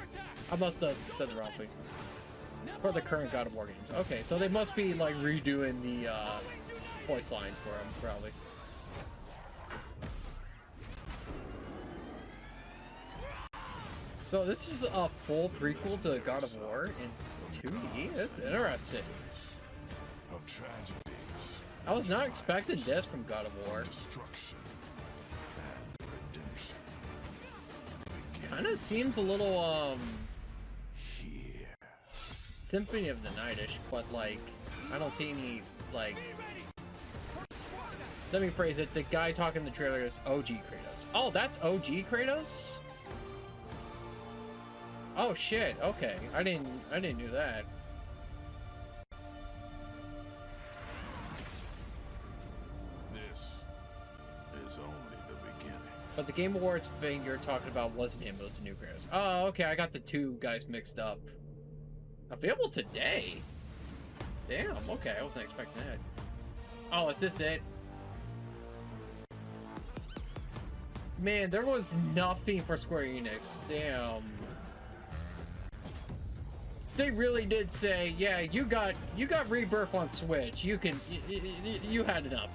I must have said the wrong thing. For the current God of War games. Okay, so they must be like redoing the voice lines for him, probably. So this is a full prequel to God of War in 2D? That's interesting. Of tragedies. I was not expecting this from God of War. Destruction and redemption. Kind of seems a little Symphony of the Night-ish, but like I don't see any like. Let me phrase it. The guy talking in the trailer is OG Kratos. Oh, that's OG Kratos? Oh shit. Okay, I didn't do that. This is only the beginning. But the Game Awards thing you're talking about wasn't him, it was the new Kratos. Oh, okay, I got the 2 guys mixed up. Available today? Damn, okay, I wasn't expecting that. Oh, is this it? Man, there was nothing for Square Enix. Damn. They really did say, yeah, you got Rebirth on Switch. You can, you had enough.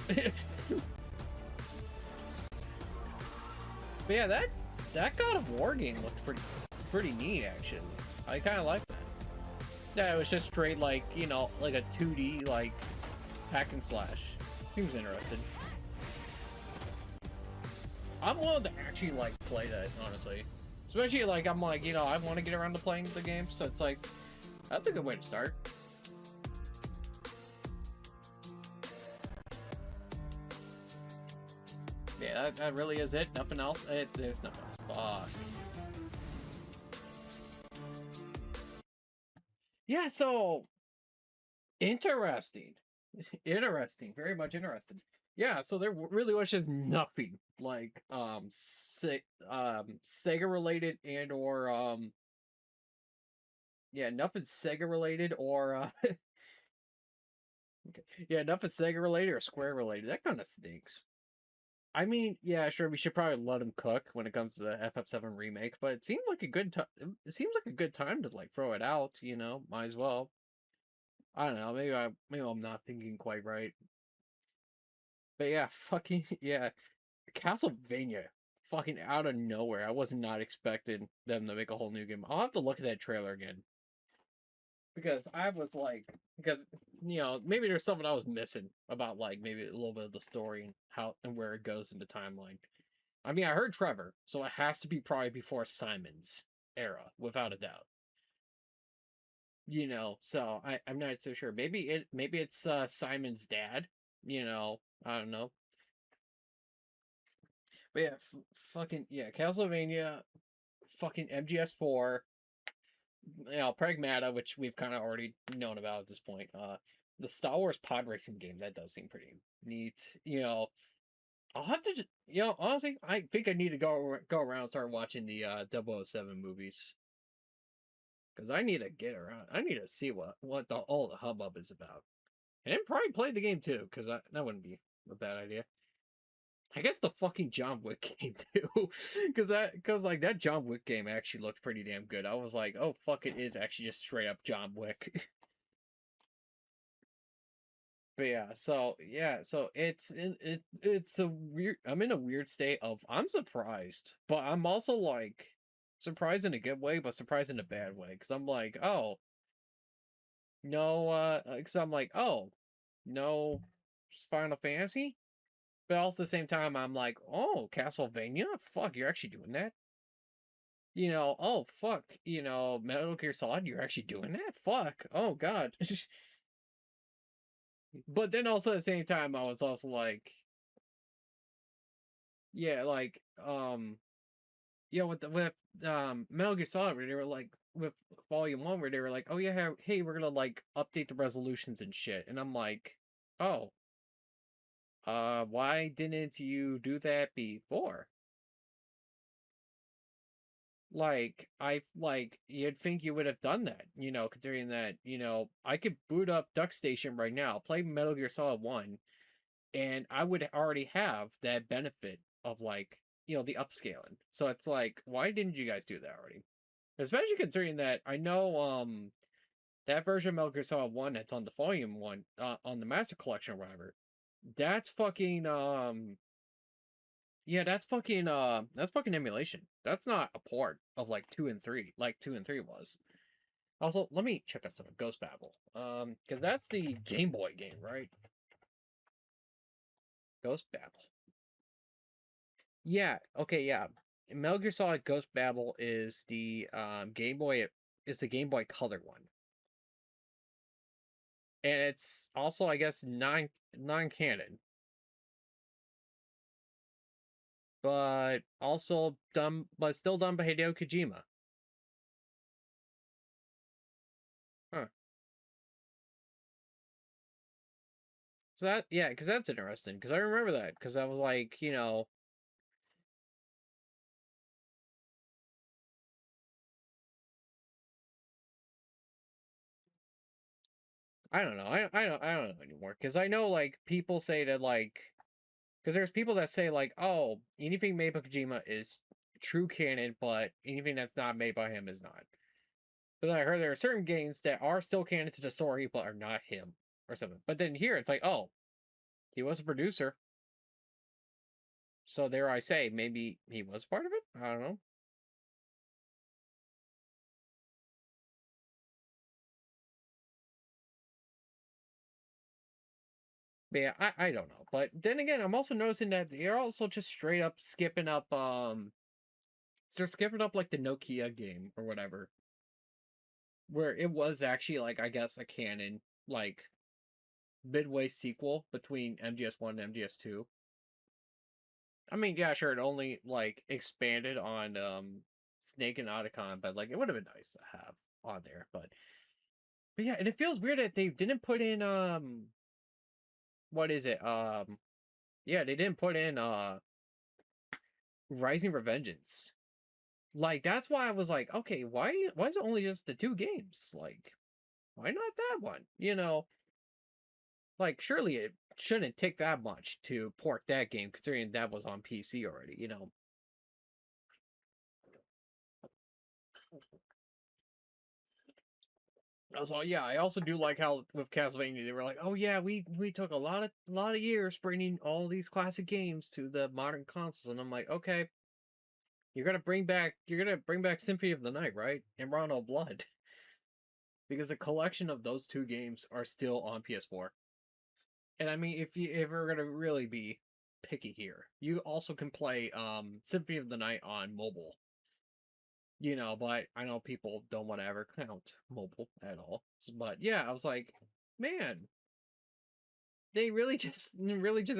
But yeah, that God of War game looked pretty neat, actually. I kind of like that. Yeah, it was just straight, like, you know, like a 2D, like, hack and slash. Seems interesting. I'm willing to actually, like, play that, honestly. Especially, like, I'm like, you know, I want to get around to playing the game, so it's like, that's a good way to start. Yeah, that really is it. Nothing else. There's nothing else. Fuck. Yeah, so interesting. Interesting. Very much interesting. Yeah, so there really was just nothing like Sega related and or yeah, nothing Sega related or okay. Yeah, nothing Sega related or Square related. That kind of stinks. I mean, yeah, sure, we should probably let them cook when it comes to the FF7 remake, but it seemed like a good time. It seems like a good time to like throw it out. Might as well. I don't know. Maybe I'm not thinking quite right. But yeah, fucking yeah, Castlevania, fucking out of nowhere. I was not expecting them to make a whole new game. I'll have to look at that trailer again because I was like, maybe there's something I was missing about like maybe a little bit of the story and how and where it goes in the timeline. I mean, I heard Trevor, so it has to be probably before Simon's era, without a doubt. So I'm not so sure. Maybe it's Simon's dad. I don't know. But yeah, fucking yeah, Castlevania, fucking MGS4, Pragmata, which we've kind of already known about at this point. The Star Wars pod racing game, that does seem pretty neat. I'll have to just, honestly, I think I need to go around and start watching the 007 movies. Because I need to get around. I need to see what all the hubbub is about. And then probably play the game too, because that wouldn't be a bad idea. I guess the fucking John Wick game too, because like that John Wick game actually looked pretty damn good. I was like, oh fuck, it is actually just straight up John Wick. But so it's a weird. I'm in a weird state of I'm surprised, but I'm also like surprised in a good way, but surprised in a bad way because I'm like, oh no, because I'm like, oh no, Final Fantasy. But also at the same time, I'm like, oh, Castlevania? Fuck, you're actually doing that? Oh, fuck, Metal Gear Solid, you're actually doing that? Fuck, oh, God. But then also at the same time, I was also like, yeah, like, with Metal Gear Solid, where they were like, with Volume 1, where they were like, oh, yeah, hey, we're gonna, like, update the resolutions and shit. And I'm like, oh, why didn't you do that before? You'd think you would have done that, considering that, I could boot up Duck Station right now, play Metal Gear Solid 1, and I would already have that benefit of, like, the upscaling. So it's like, why didn't you guys do that already? Especially considering that I know, that version of Metal Gear Solid 1 that's on the Volume 1, on the Master Collection or whatever, that's fucking, yeah, that's fucking emulation. That's not a port of like 2 and 3, like 2 and 3 was. Also, let me check out some of Ghost Babel. Because that's the Game Boy game, right? Ghost Babel. Yeah, okay, yeah. Metal Gear Solid Ghost Babel is the Game Boy Color one. And it's also, I guess, non-canon. But also still done by Hideo Kojima. Huh. So because that's interesting. Because I remember that. Because I was like, I don't know. I don't know anymore. Because I know like people say that like, because there's people that say like, oh, anything made by Kojima is true canon, but anything that's not made by him is not. But I heard there are certain games that are still canon to the story, but are not him or something. But then here it's like, oh, he was a producer. So dare I say, maybe he was part of it? I don't know. But yeah, I don't know. But then again, I'm also noticing that they're also just straight up skipping up they're skipping up like the Nokia game or whatever. Where it was actually like I guess a canon like midway sequel between MGS1 and MGS2. I mean, yeah, sure, it only like expanded on Snake and Otacon, but like it would have been nice to have on there, but yeah, and it feels weird that they didn't put in what is it? Yeah, they didn't put in Rising Revengeance. Like, that's why I was like, okay, why is it only just the 2 games? Like, why not that one? You know, like, surely it shouldn't take that much to port that game, considering that was on PC already, you know. So yeah, I also do like how with Castlevania they were like, oh yeah, we took a lot of years bringing all these classic games to the modern consoles, and I'm like, okay, you're gonna bring back Symphony of the Night, right? And Rondo Blood, because the collection of those 2 games are still on PS4. And I mean, if we're gonna really be picky here, you also can play Symphony of the Night on mobile. You know, but I know people don't want to ever count mobile at all. But yeah, I was like, man, they really just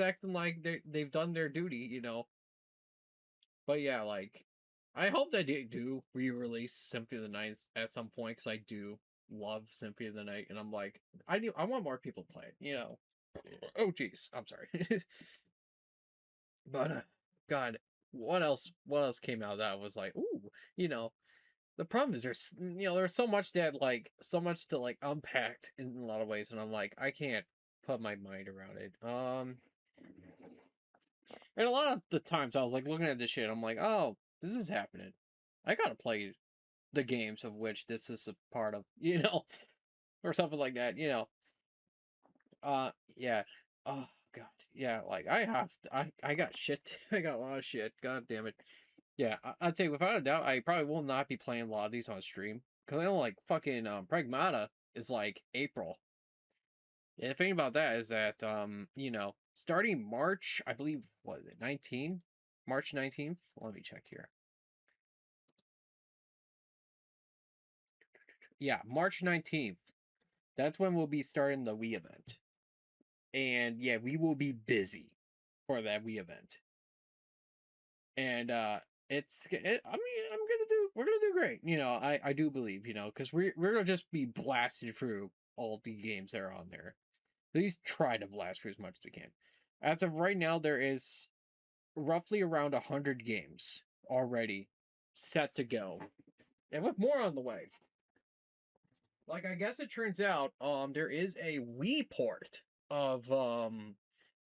acting like they've done their duty, you know. But yeah, like, I hope that they do re-release Symphony of the Night at some point, because I do love Symphony of the Night, and I'm like, I want more people to play it, you know. Oh jeez, I'm sorry. But God, what else came out that was like, ooh, you know. The problem is there's so much so much to like unpack in a lot of ways, and I'm like, I can't put my mind around it. And a lot of the times I was like looking at this shit, I'm like, oh, this is happening. I gotta play the games of which this is a part of, you know, or something like that, you know. Yeah. Oh God, yeah. Like I got shit. I got a lot of shit. God damn it. Yeah, I'd say without a doubt, I probably will not be playing a lot of these on stream. Because I know, like, fucking Pragmata is, like, April. And the thing about that is that, you know, starting March, I believe, what is it, 19? March 19th? Let me check here. Yeah, March 19th. That's when we'll be starting the Wii event. And, yeah, we will be busy for that Wii event. And, we're gonna do great. You know, I do believe, you know, because we're gonna just be blasting through all the games that are on there. At least try to blast through as much as we can. As of right now, there is roughly around 100 games already set to go, and with more on the way. Like, I guess it turns out, there is a Wii port of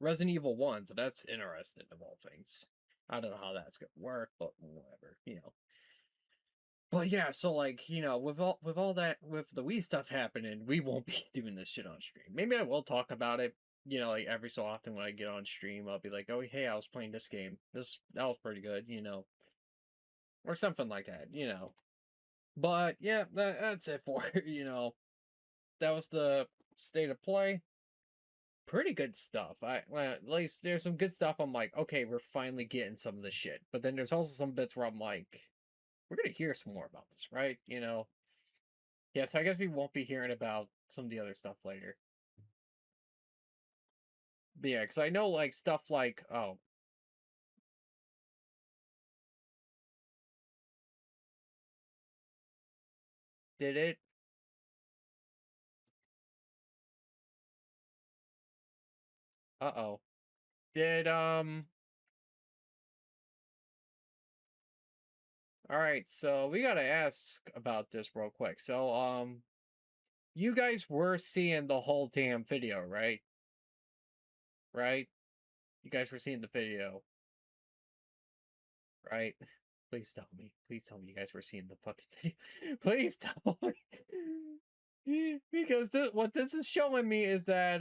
Resident Evil 1, so that's interesting of all things. I don't know how that's gonna work, but whatever, you know. But yeah, so like, you know, with all that, with the Wii stuff happening, we won't be doing this shit on stream. Maybe I will talk about it, you know, like every so often when I get on stream, I'll be like, oh hey, I was playing this game. That was pretty good, you know. Or something like that, you know. But yeah, that's it for you know. That was the state of play. Pretty good stuff. Well, at least there's some good stuff. I'm like, okay, we're finally getting some of this shit. But then there's also some bits where I'm like, we're gonna hear some more about this, right? You know. Yeah, so I guess we won't be hearing about some of the other stuff later. But yeah, because I know like stuff like, oh. Did it? Uh-oh. Did, Alright, so we gotta ask about this real quick. So, you guys were seeing the whole damn video, right? Right? You guys were seeing the video, right? Please tell me. Please tell me you guys were seeing the fucking video. Please tell me. Because what this is showing me is that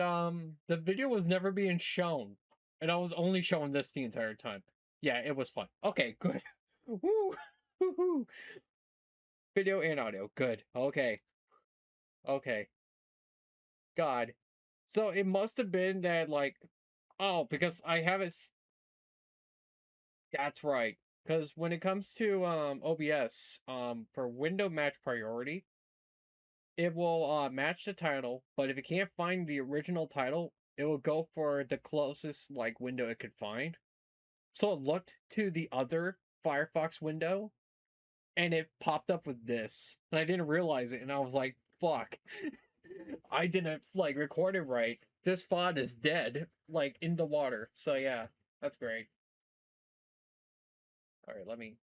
the video was never being shown. And I was only showing this the entire time. Yeah, it was fun. Okay, good. Woo! Woo-hoo. Video and audio. Good. Okay. Okay. God. So it must have been that, like, oh, because I haven't. That's right. Because when it comes to OBS, for window match priority, it will match the title, but if it can't find the original title, it will go for the closest like window it could find. So it looked to the other Firefox window, and it popped up with this, and I didn't realize it, and I was like, "Fuck." I didn't like record it right. This font is dead, like in the water. So yeah, that's great. All right, let me